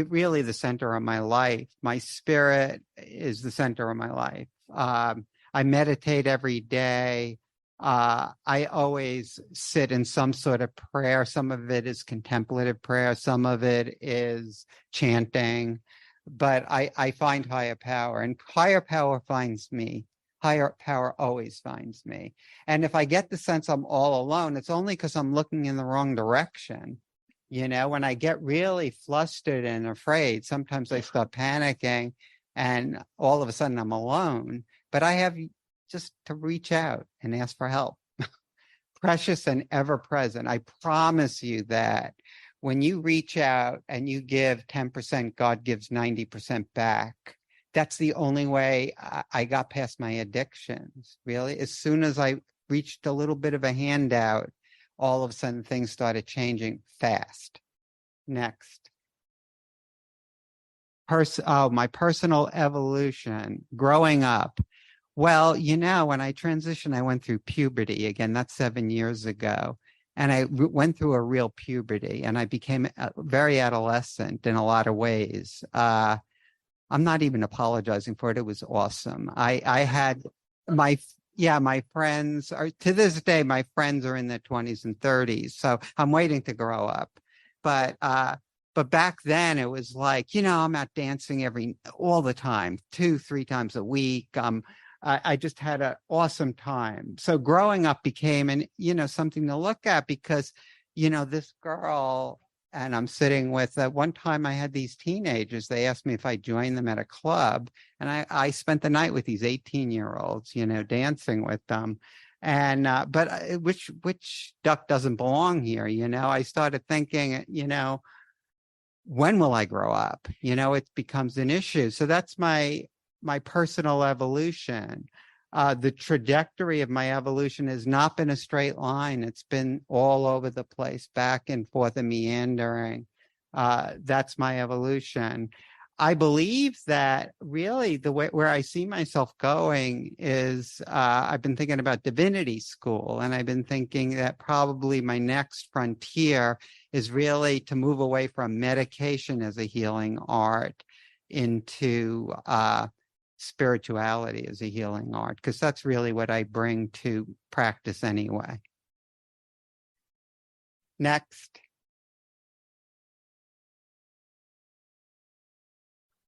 really the center of my life. My spirit is the center of my life. I meditate every day. I always sit in some sort of prayer. Some of it is contemplative prayer. Some of it is chanting. But I find higher power, and higher power finds me. Higher power always finds me. And if I get the sense I'm all alone, it's only because I'm looking in the wrong direction. When I get really flustered and afraid, sometimes I start panicking and all of a sudden I'm alone. But I have just to reach out and ask for help. Precious and ever present. I promise you that when you reach out and you give 10%, God gives 90% back. That's the only way I got past my addictions, really. As soon as I reached a little bit of a handout, all of a sudden things started changing fast. Next. My personal evolution, growing up. Well, when I transitioned, I went through puberty. Again, that's 7 years ago. And I went through a real puberty, and I became very adolescent in a lot of ways. I'm not even apologizing for it. It was awesome. I had my friends are, to this day, my friends are in their 20s and 30s. So I'm waiting to grow up. But back then it was like, I'm out dancing all the time, 2-3 times a week. I just had an awesome time. So growing up became something to look at, because, this girl, and I'm sitting with, one time I had these teenagers, they asked me if I joined them at a club, and I spent the night with these 18-year-olds, dancing with them. And, but which duck doesn't belong here? I started thinking, when will I grow up? It becomes an issue. So that's my personal evolution. The trajectory of my evolution has not been a straight line. It's been all over the place, back and forth and meandering. That's my evolution. I believe that really the way where I see myself going is I've been thinking about divinity school, and I've been thinking that probably my next frontier is really to move away from medication as a healing art into spirituality as a healing art, because that's really what I bring to practice anyway. Next.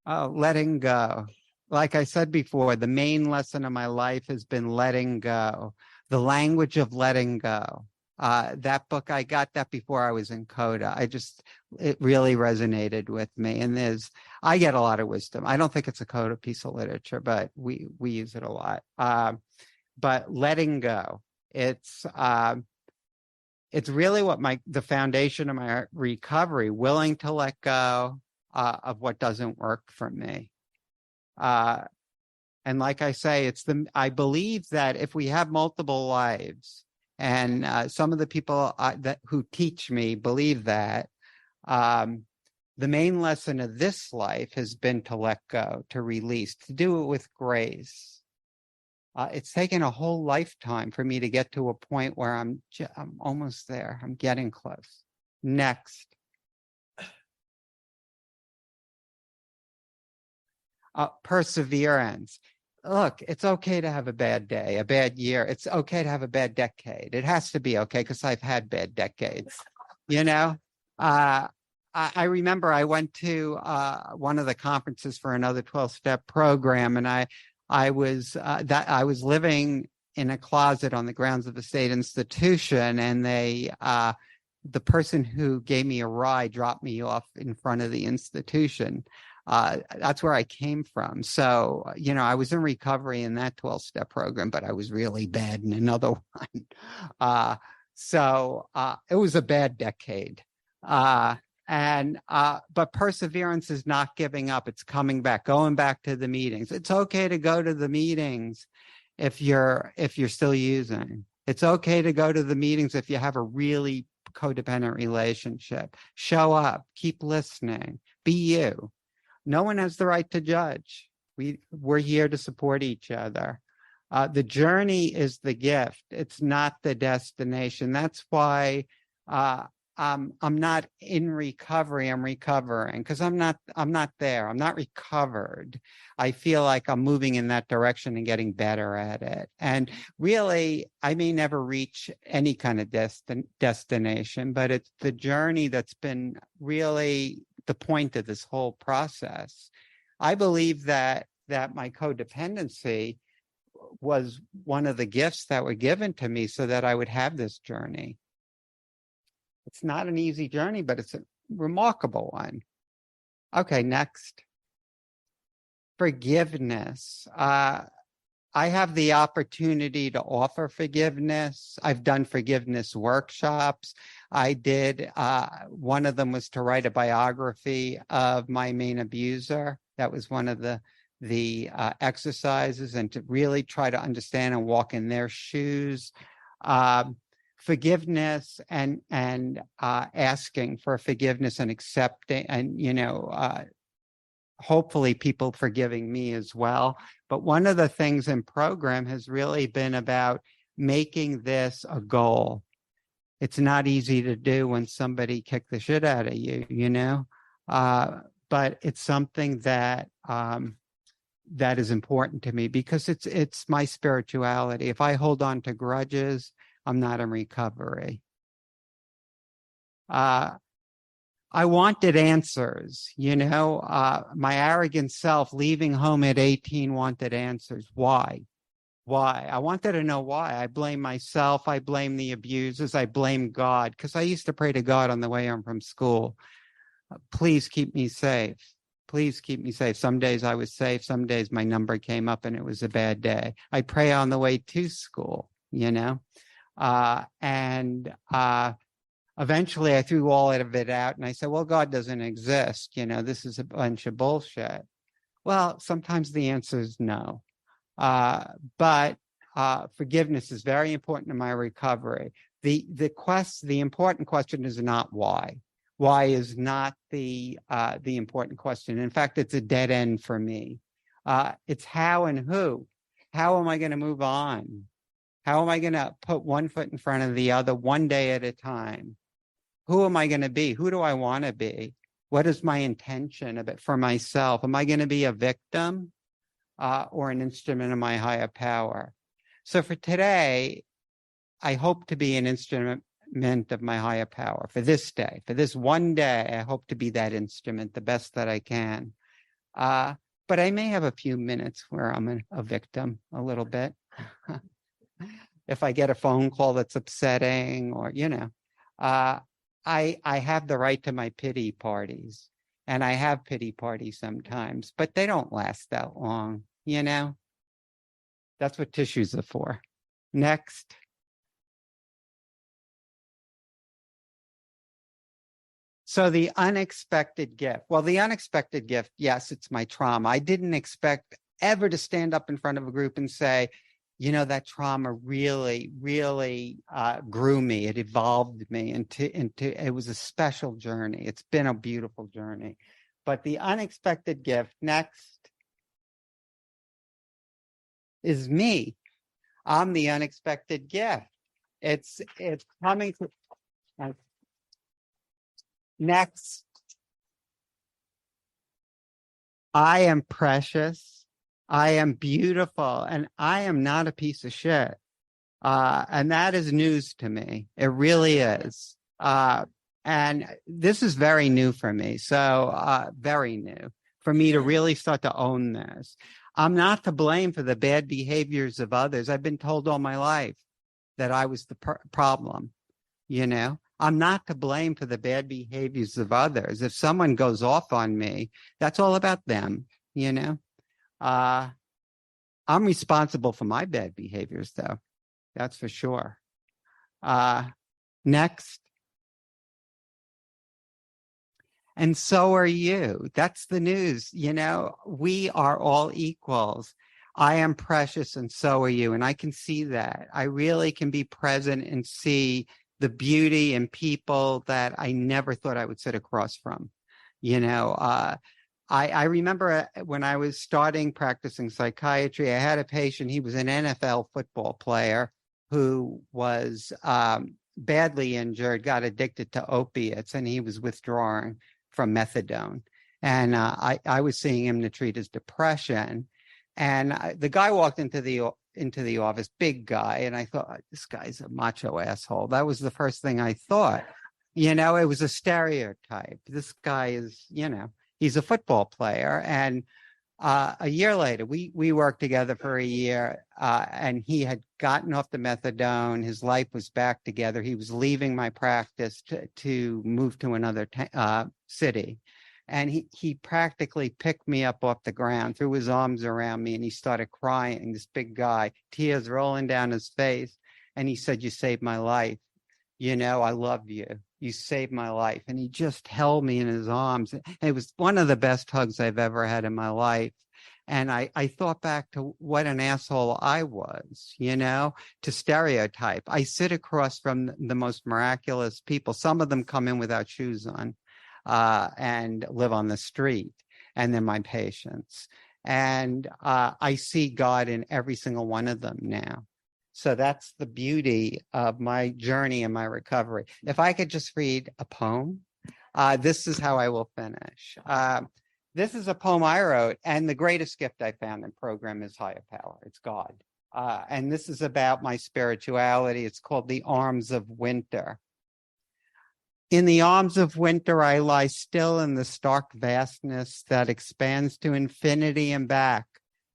Oh, letting go. like I said before, the main lesson of my life has been letting go, the language of letting go. That book, I got that before I was in CoDA. It really resonated with me. And I get a lot of wisdom. I don't think it's a CoDA piece of literature, but we use it a lot. But letting go, it's really what the foundation of my recovery, willing to let go of what doesn't work for me. And like I say, I believe that if we have multiple lives, and some of the people who teach me believe that, the main lesson of this life has been to let go, to release, to do it with grace. It's taken a whole lifetime for me to get to a point where I'm almost there. I'm getting close. Next. Perseverance. Look, it's okay to have a bad day, a bad year. It's okay to have a bad decade. It has to be okay because I've had bad decades. I remember I went to one of the conferences for another 12-step program, and I was living in a closet on the grounds of a state institution, and the person who gave me a ride dropped me off in front of the institution. That's where I came from. So, I was in recovery in that 12-step program, but I was really bad in another one. So it was a bad decade. But perseverance is not giving up. It's coming back, going back to the meetings. It's okay to go to the meetings if you're still using. It's okay to go to the meetings if you have a really codependent relationship. Show up, keep listening, be you. No one has the right to judge. We're here to support each other. The journey is the gift. It's not the destination. That's why I'm not in recovery. I'm recovering because I'm not there. I'm not recovered. I feel like I'm moving in that direction and getting better at it. And really, I may never reach any kind of destination, but it's the journey that's been really the point of this whole process. I believe that my codependency was one of the gifts that were given to me so that I would have this journey. It's not an easy journey, but it's a remarkable one. Okay, next. Forgiveness. I have the opportunity to offer forgiveness. I've done forgiveness workshops. I did, one of them was to write a biography of my main abuser. That was one of the exercises, and to really try to understand and walk in their shoes. Forgiveness and asking for forgiveness and accepting, and hopefully people forgiving me as well. But one of the things in program has really been about making this a goal. It's not easy to do when somebody kicked the shit out of you, but it's something that is important to me because it's my spirituality. If I hold on to grudges, I'm not in recovery. I wanted answers, my arrogant self leaving home at 18 wanted answers. Why? I wanted to know why. I blame myself. I blame the abusers. I blame God because I used to pray to God on the way home from school. Please keep me safe. Please keep me safe. Some days I was safe. Some days my number came up and it was a bad day. I pray on the way to school, Eventually I threw all of it out and I said, well, God doesn't exist. This is a bunch of bullshit. Well, sometimes the answer is no. But forgiveness is very important in my recovery. The important question is not why. Why is not the important question. In fact, it's a dead end for me. It's how and who. How am I going to move on? How am I going to put one foot in front of the other one day at a time? Who am I going to be? Who do I want to be? What is my intention of it for myself? Am I going to be a victim or an instrument of my higher power? So for today, I hope to be an instrument of my higher power for this day. For this one day, I hope to be that instrument the best that I can. but I may have a few minutes where I'm a victim a little bit. If I get a phone call that's upsetting, or, I have the right to my pity parties, and I have pity parties sometimes, but they don't last that long, That's what tissues are for. Next. So the unexpected gift. Well, the unexpected gift, yes, it's my trauma. I didn't expect ever to stand up in front of a group and say, that trauma really, really grew me. It evolved me into, it was a special journey. It's been a beautiful journey. But the unexpected gift, next, is me. I'm the unexpected gift. It's coming to, next. I am precious. I am beautiful, and I am not a piece of shit. And that is news to me. It really is. And this is very new for me. So very new for me to really start to own this. I'm not to blame for the bad behaviors of others. I've been told all my life that I was the problem, I'm not to blame for the bad behaviors of others. If someone goes off on me, that's all about them, I'm responsible for my bad behaviors, though. That's for sure. Next. And so are you. That's the news. We are all equals. I am precious, and so are you. And I can see that. I really can be present and see the beauty in people that I never thought I would sit across from. I remember when I was starting practicing psychiatry, I had a patient. He was an NFL football player who was badly injured, got addicted to opiates, and he was withdrawing from methadone. And I was seeing him to treat his depression. And the guy walked into the office, big guy, and I thought, this guy's a macho asshole. That was the first thing I thought. It was a stereotype. This guy is, he's a football player. And a year later, we worked together for a year, and he had gotten off the methadone. His life was back together. He was leaving my practice to move to another city. And he practically picked me up off the ground, threw his arms around me, and he started crying, this big guy, tears rolling down his face. And he said, "You saved my life. I love you. You saved my life." And he just held me in his arms. It was one of the best hugs I've ever had in my life. And I thought back to what an asshole I was, to stereotype. I sit across from the most miraculous people. Some of them come in without shoes on. And live on the street, and they're my patients. And I see God in every single one of them now. So that's the beauty of my journey and my recovery. If I could just read a poem, this is how I will finish. This is a poem I wrote, and the greatest gift I found in program is higher power. It's God. And this is about my spirituality. It's called The Arms of Winter. In the arms of winter, I lie still in the stark vastness that expands to infinity and back,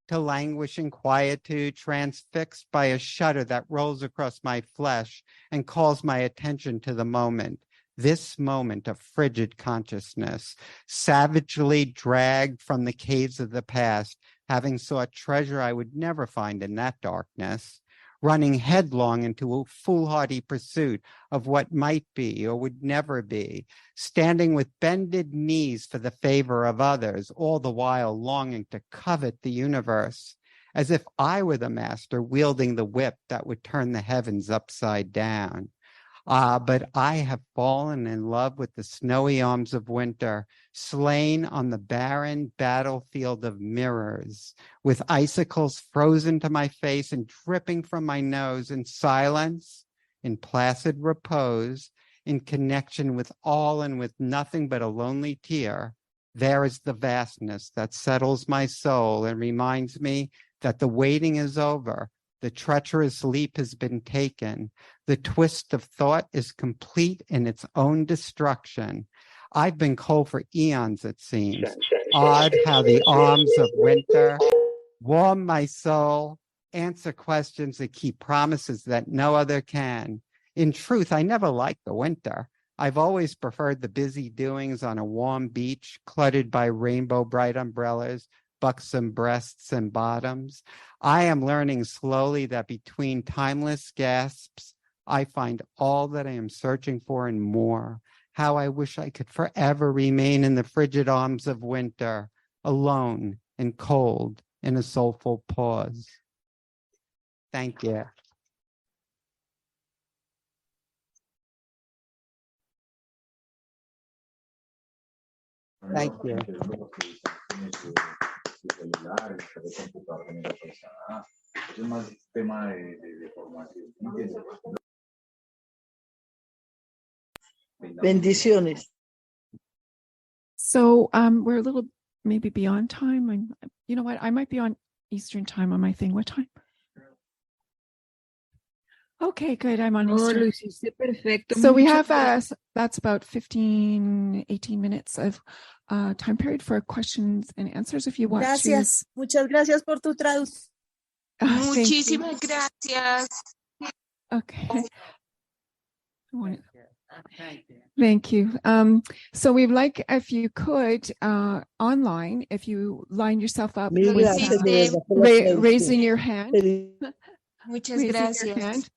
to languishing quietude, transfixed by a shudder that rolls across my flesh and calls my attention to the moment, this moment of frigid consciousness, savagely dragged from the caves of the past, having sought treasure I would never find in that darkness, running headlong into a foolhardy pursuit of what might be or would never be, standing with bended knees for the favor of others, all the while longing to covet the universe, as if I were the master wielding the whip that would turn the heavens upside down. But I have fallen in love with the snowy arms of winter, slain on the barren battlefield of mirrors, with icicles frozen to my face and dripping from my nose in silence, in placid repose, in connection with all and with nothing but a lonely tear. There is the vastness that settles my soul and reminds me that the waiting is over. The treacherous leap has been taken. The twist of thought is complete in its own destruction. I've been cold for eons, it seems, odd how the arms of winter warm my soul, answer questions that keep promises that no other can. In truth, I never liked the winter. I've always preferred the busy doings on a warm beach, cluttered by rainbow bright umbrellas, buxom breasts and bottoms. I am learning slowly that between timeless gasps, I find all that I am searching for and more. How I wish I could forever remain in the frigid arms of winter, alone and cold in a soulful pause. Thank you. Thank you. Bendiciones. So we're a little maybe beyond time. You know what? I might be on Eastern time on my thing. What time? Okay, good. I'm on Eastern. Lo hiciste perfecto. So we have that's about 18 minutes of time period for questions and answers if you want Gracias. Muchas gracias por tu traducción. Muchísimas gracias. Okay. Thank you. So we'd like, if you could, online, if you line yourself up with raising your hand. Muchas gracias.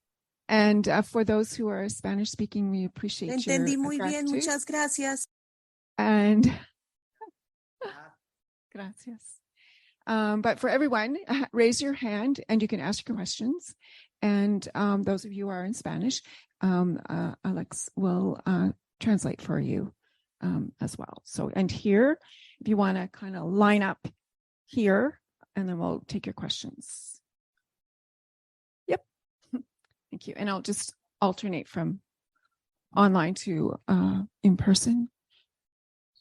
And for those who are Spanish speaking, we appreciate Entendí muy gratitude. bien, muchas gracias. And gracias. But for everyone, raise your hand and you can ask your questions. And those of you who are in Spanish, Alex will translate for you as well. So, and here, if you want to kind of line up here, and then we'll take your questions. Yep. Thank you. And I'll just alternate from online to in person.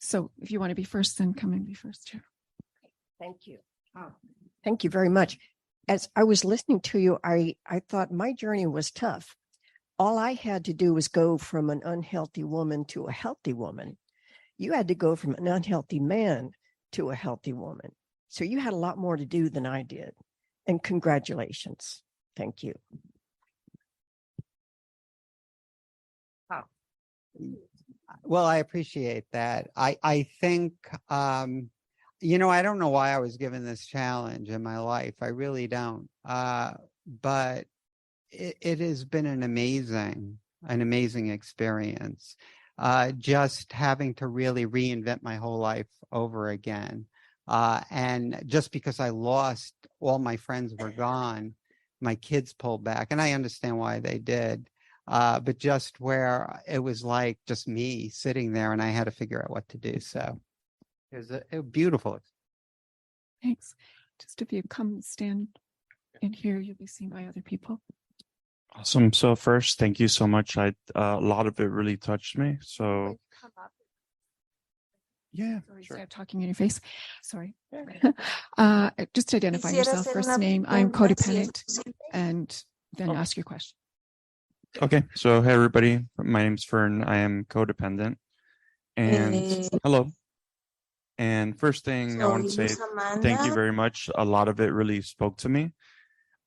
So if you want to be first, then come and be first too. Thank you. Thank you very much. As I was listening to you, I thought my journey was tough. All I had to do was go from an unhealthy woman to a healthy woman. You had to go from an unhealthy man to a healthy woman. So you had a lot more to do than I did. And congratulations. Thank you. Well, I appreciate that. I think, you know, I don't know why I was given this challenge in my life. I really don't. But it has been an amazing experience. Just having to really reinvent my whole life over again. And just because I lost, all my friends were gone, my kids pulled back, and I understand why they did. But just where it was like just me sitting there and I had to figure out what to do. So it was a beautiful. Thanks. Just if you come stand in here, you'll be seen by other people. Awesome. So first, thank you so much. A lot of it really touched me. So yeah, sorry, sure. I'm talking in your face. Sorry. Just identify yourself. First name. I'm codependent, and then ask your question. Okay. So hey everybody, my name's Fern. I am codependent. And hello. And first thing I want to say, thank you very much. A lot of it really spoke to me.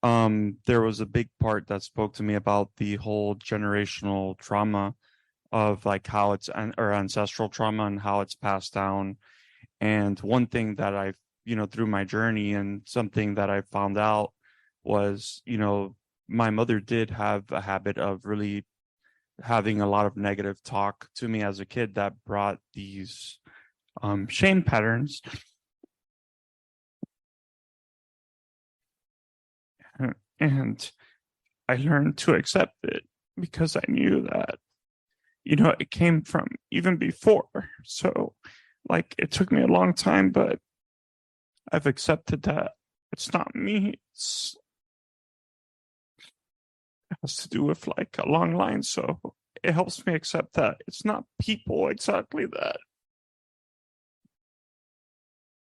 There was a big part that spoke to me about the whole generational trauma of like how it's or ancestral trauma and how it's passed down. And one thing that I've, through my journey and something that I found out was, my mother did have a habit of really having a lot of negative talk to me as a kid that brought these shame patterns. And I learned to accept it because I knew that, it came from even before. So like it took me a long time, but I've accepted that it's not me. It has to do with like a long line. So it helps me accept that it's not people exactly that.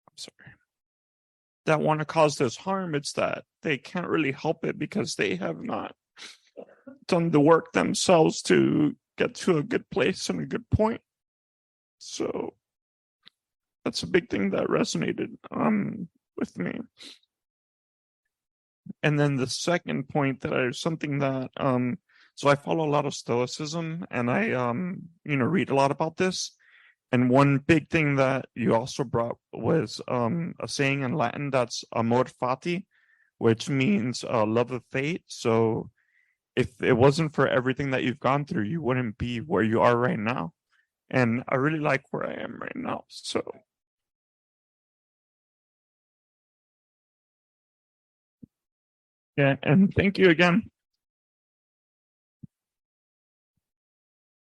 I'm sorry. That want to cause this harm. It's that they can't really help it because they have not done the work themselves to get to a good place and a good point. So that's a big thing that resonated with me. And then the second point that something that so I follow a lot of Stoicism, and I read a lot about this. And one big thing that you also brought was a saying in Latin that's amor fati, which means love of fate. So if it wasn't for everything that you've gone through, you wouldn't be where you are right now. And I really like where I am right now. So yeah, and thank you again.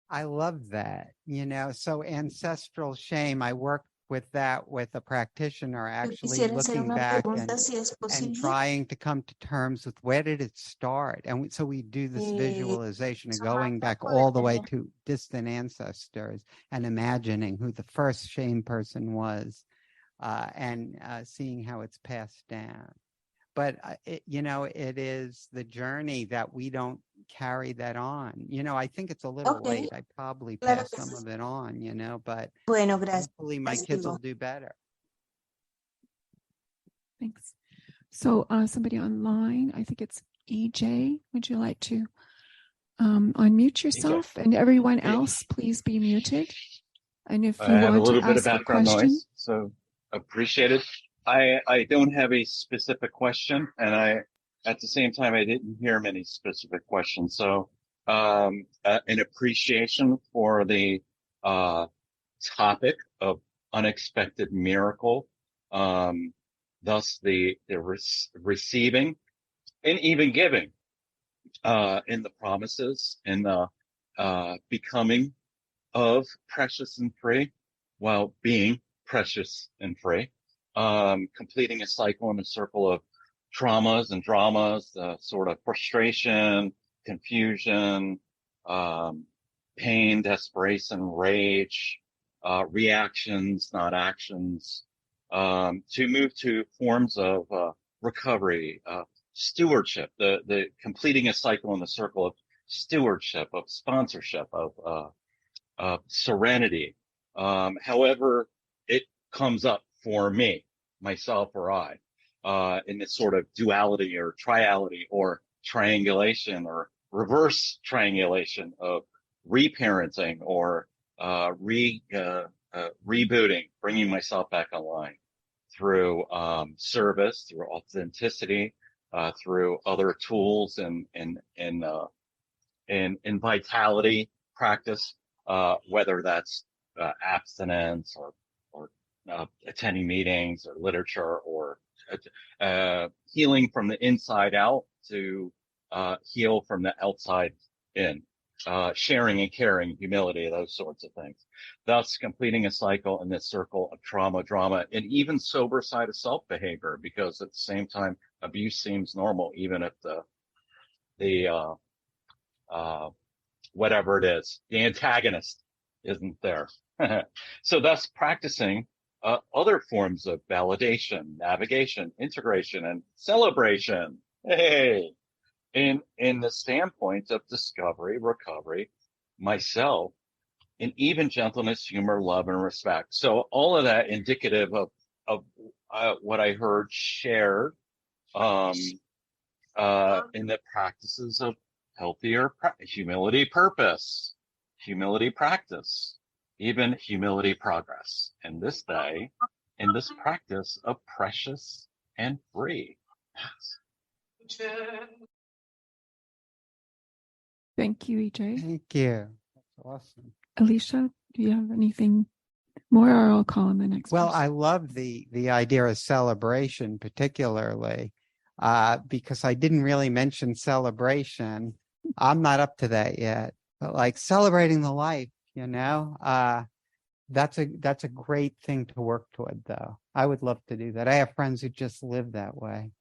I love that. So ancestral shame, I worked with that with a practitioner, actually looking back and trying to come to terms with where did it start. And so we do this visualization of going back all the way to distant ancestors and imagining who the first shame person was, and seeing how it's passed down. But, it is the journey that we don't carry that on. I think it's a little late. I probably passed some of it on, but hopefully my kids will do better. Thanks. So somebody online, I think it's EJ. Would you like to unmute yourself? And everyone else, please be muted. And if you I have a want little to bit of ask a background question, noise, so appreciate it. I don't have a specific question, and at the same time, I didn't hear many specific questions. So, an appreciation for the, topic of unexpected miracle, thus the receiving and even giving, in the promises and the, becoming of precious and free while being precious and free. Completing a cycle in a circle of traumas and dramas, sort of frustration, confusion, pain, desperation, rage, reactions, not actions, to move to forms of recovery, stewardship, the completing a cycle in the circle of stewardship, of sponsorship, of serenity, however it comes up for me, myself, or I, in this sort of duality or triality or triangulation or reverse triangulation of reparenting or rebooting, bringing myself back online through service, through authenticity, through other tools and vitality practice, whether that's abstinence or attending meetings or literature or healing from the inside out to heal from the outside in, sharing and caring, humility, those sorts of things. Thus completing a cycle in this circle of trauma, drama, and even sober side of self behavior, because at the same time, abuse seems normal, even if the whatever it is, the antagonist isn't there. So thus practicing other forms of validation, navigation, integration, and celebration. Hey, in the standpoint of discovery, recovery, myself, and even gentleness, humor, love, and respect. So all of that indicative of what I heard shared in the practices of healthier humility, purpose, humility practice, even humility progress in this day, in this practice of precious and free. thank you, EJ. Thank you. That's awesome. Alisha, do you have anything more, or I'll call on the next Well, person? I love the idea of celebration, particularly because I didn't really mention celebration. I'm not up to that yet, but like celebrating the life, that's a great thing to work toward, though. I would love to do that. I have friends who just live that way.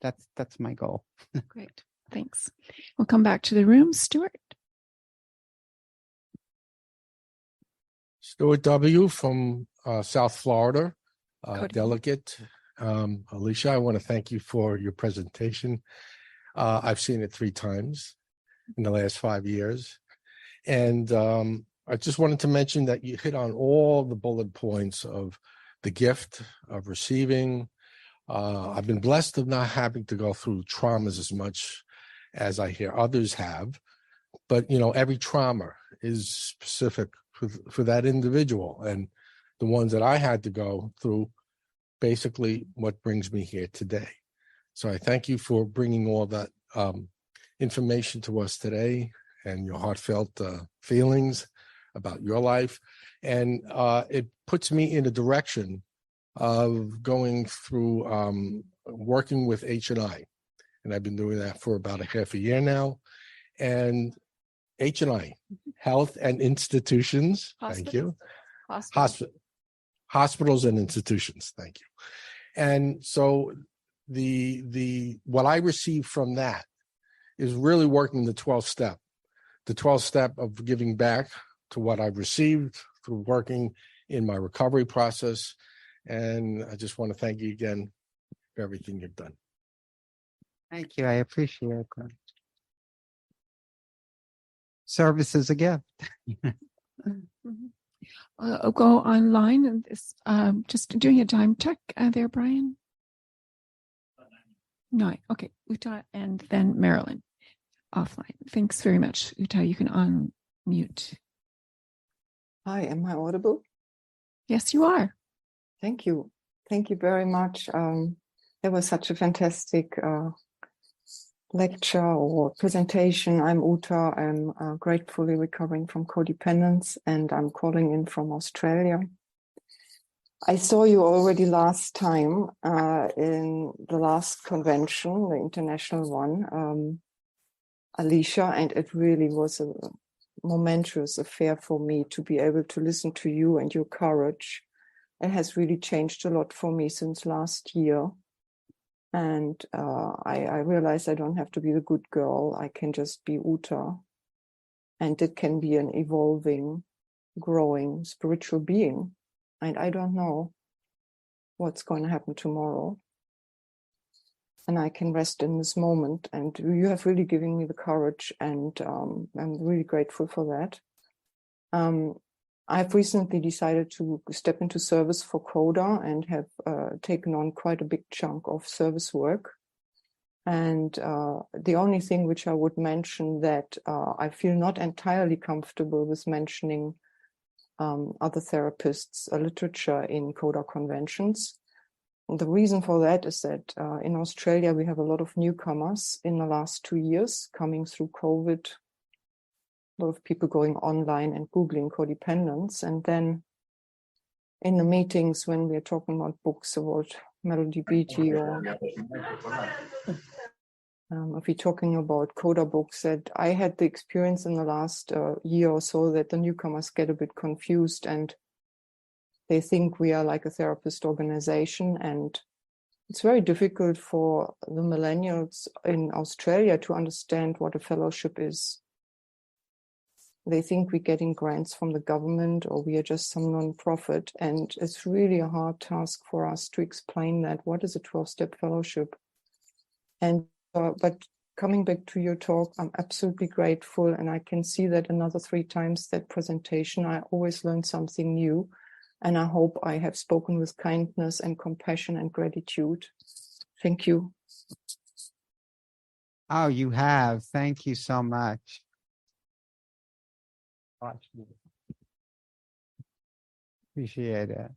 That's my goal. Great. Thanks. We'll come back to the room. Stuart. Stuart W. from South Florida, CoDA. delegate. Alisha, I want to thank you for your presentation. I've seen it 3 times in the last 5 years. And I just wanted to mention that you hit on all the bullet points of the gift of receiving. I've been blessed of not having to go through traumas as much as I hear others have. But, every trauma is specific for that individual. And the ones that I had to go through, basically what brings me here today. So I thank you for bringing all that information to us today and your heartfelt feelings about your life. And it puts me in a direction of going through working with H&I. And I've been doing that for about a half a year now. And H&I, Health and Institutions. Thank you. Hospitals and institutions. Thank you. And so the what I received from that is really working the 12th step. The 12th step of giving back to what I've received through working in my recovery process. And I just want to thank you again for everything you've done. Thank you. I appreciate that. Service is a gift. I'll go online and this, just doing a time check there, Brian. 9. Okay, Uta and then Marilyn offline. Thanks very much. Uta, you can unmute. Hi, am I audible? Yes, you are. Thank you. Thank you very much. That was such a fantastic lecture or presentation. I'm Uta. I'm gratefully recovering from codependence, and I'm calling in from Australia. I saw you already last time in the last convention, the international one, Alisha, and it really was a momentous affair for me to be able to listen to you and your courage. It has really changed a lot for me since last year. And I realized I don't have to be the good girl. I can just be Uta. And it can be an evolving, growing spiritual being. And I don't know what's going to happen tomorrow. And I can rest in this moment. And you have really given me the courage. And I'm really grateful for that. I've recently decided to step into service for CoDA and have taken on quite a big chunk of service work. And the only thing which I would mention that I feel not entirely comfortable with mentioning other therapists' literature in CoDA conventions. And the reason for that is that in Australia, we have a lot of newcomers in the last 2 years coming through COVID. A lot of people going online and Googling codependence. And then in the meetings, when we're talking about books about Melody Beattie or if we're talking about CoDA books, that I had the experience in the last year or so that the newcomers get a bit confused and they think we are like a therapist organization. And it's very difficult for the millennials in Australia to understand what a fellowship is. They think we're getting grants from the government or we are just some non-profit. And it's really a hard task for us to explain that. What is a 12-step fellowship? And but coming back to your talk, I'm absolutely grateful. And I can see that another 3 times that presentation, I always learn something new. And I hope I have spoken with kindness and compassion and gratitude. Thank you. Oh, you have. Thank you so much. Appreciate it.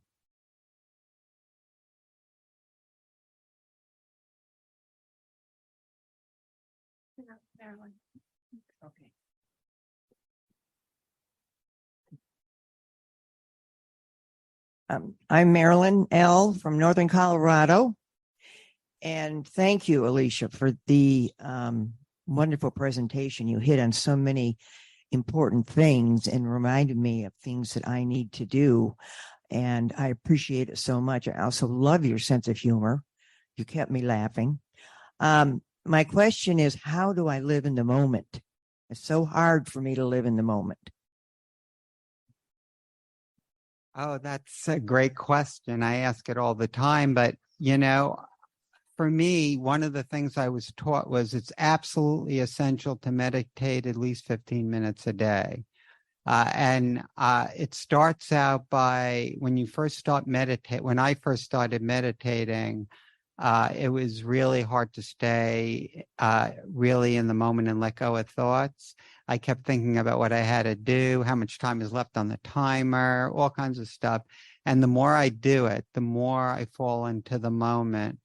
Okay. I'm Marilyn L. from Northern Colorado. And thank you, Alisha, for the wonderful presentation. You hit on so many important things and reminded me of things that I need to do. And I appreciate it so much. I also love your sense of humor. You kept me laughing. My question is, how do I live in the moment? It's so hard for me to live in the moment. Oh, that's a great question. I ask it all the time. But, for me, one of the things I was taught was it's absolutely essential to meditate at least 15 minutes a day. It starts out by when you first start meditate. When I first started meditating, it was really hard to stay really in the moment and let go of thoughts. I kept thinking about what I had to do, how much time is left on the timer, all kinds of stuff. And the more I do it, the more I fall into the moment.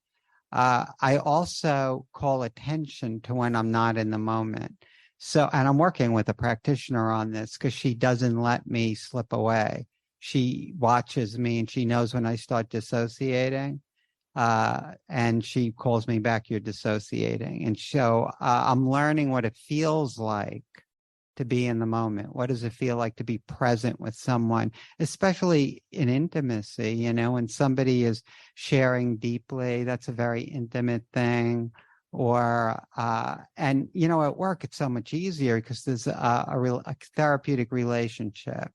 I also call attention to when I'm not in the moment. So, and I'm working with a practitioner on this because she doesn't let me slip away. She watches me and she knows when I start dissociating. And she calls me back, you're dissociating. And so I'm learning what it feels like to be in the moment. What does it feel like to be present with someone, especially in intimacy? You know, when somebody is sharing deeply, that's a very intimate thing. Or, and, you know, at work, it's so much easier because there's a therapeutic relationship.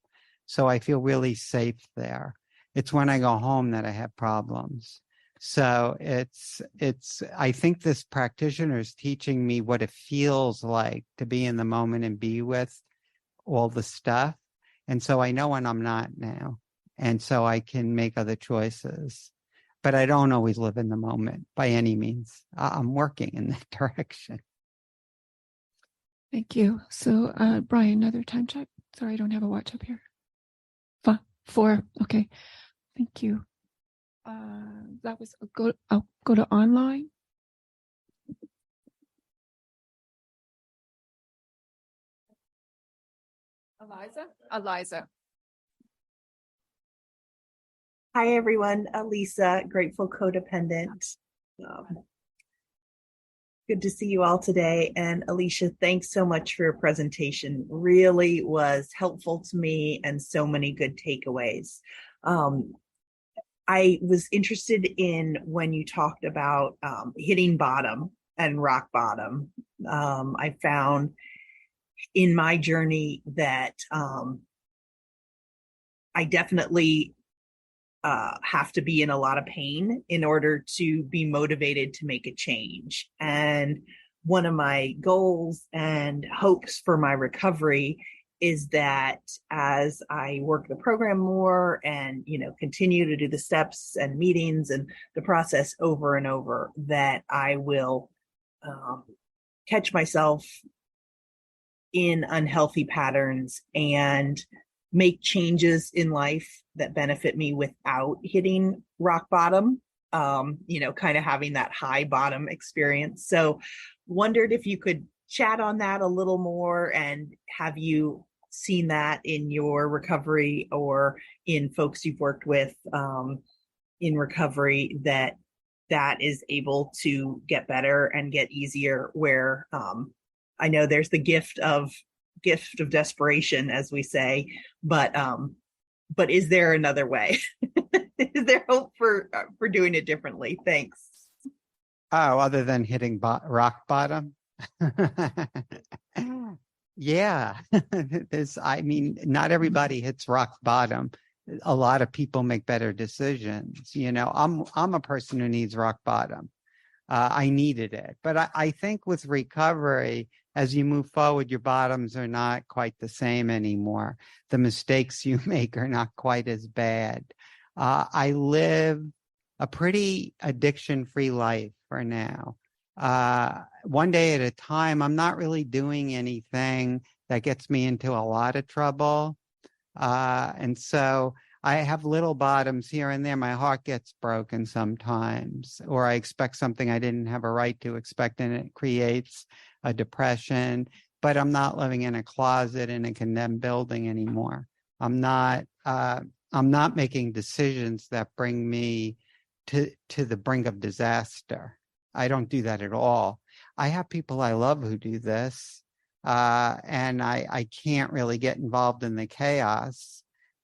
So I feel really safe there. It's when I go home that I have problems. So I think this practitioner is teaching me what it feels like to be in the moment and be with all the stuff. And so I know when I'm not now. And so I can make other choices. But I don't always live in the moment by any means. I'm working in that direction. Thank you. So, Brian, another time check. Sorry, I don't have a watch up here. 4. Okay. Thank you. That was I'll go to online. Eliza. Hi, everyone. Alisa, grateful codependent. Good to see you all today. And Alisha, thanks so much for your presentation. Really was helpful to me and so many good takeaways. I was interested in when you talked about hitting bottom and rock bottom. I found in my journey that I definitely have to be in a lot of pain in order to be motivated to make a change. And one of my goals and hopes for my recovery is that as I work the program more and, you know, continue to do the steps and meetings and the process over and over, that I will catch myself in unhealthy patterns and make changes in life that benefit me without hitting rock bottom, you know, kind of having that high bottom experience. So wondered if you could chat on that a little more, and have you seen that in your recovery or in folks you've worked with in recovery, that is able to get better and get easier, where I know there's the gift of desperation, as we say, but is there another way? Is there hope for doing it differently? Thanks. Oh, other than hitting rock bottom? Yeah. Not everybody hits rock bottom. A lot of people make better decisions. You know, I'm a person who needs rock bottom. I needed it. But I think with recovery, as you move forward, your bottoms are not quite the same anymore. The mistakes you make are not quite as bad. I live a pretty addiction-free life for now. One day at a time. I'm not really doing anything that gets me into a lot of trouble. And so I have little bottoms here and there. My heart gets broken sometimes, or I expect something I didn't have a right to expect, and it creates a depression. But I'm not living in a closet in a condemned building anymore. I'm not making decisions that bring me to the brink of disaster. I don't do that at all. I have people I love who do this, and I can't really get involved in the chaos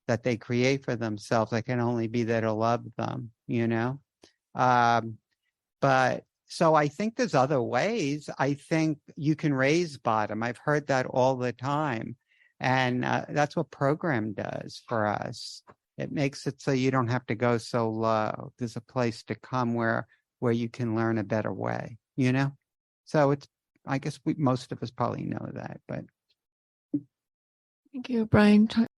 that they create for themselves. I can only be there to love them, you know? But so I think there's other ways. I think you can raise bottom. I've heard that all the time. And that's what program does for us. It makes it so you don't have to go so low. There's a place to come where you can learn a better way, you know? So I guess most of us probably know that, but. Thank you, Brian.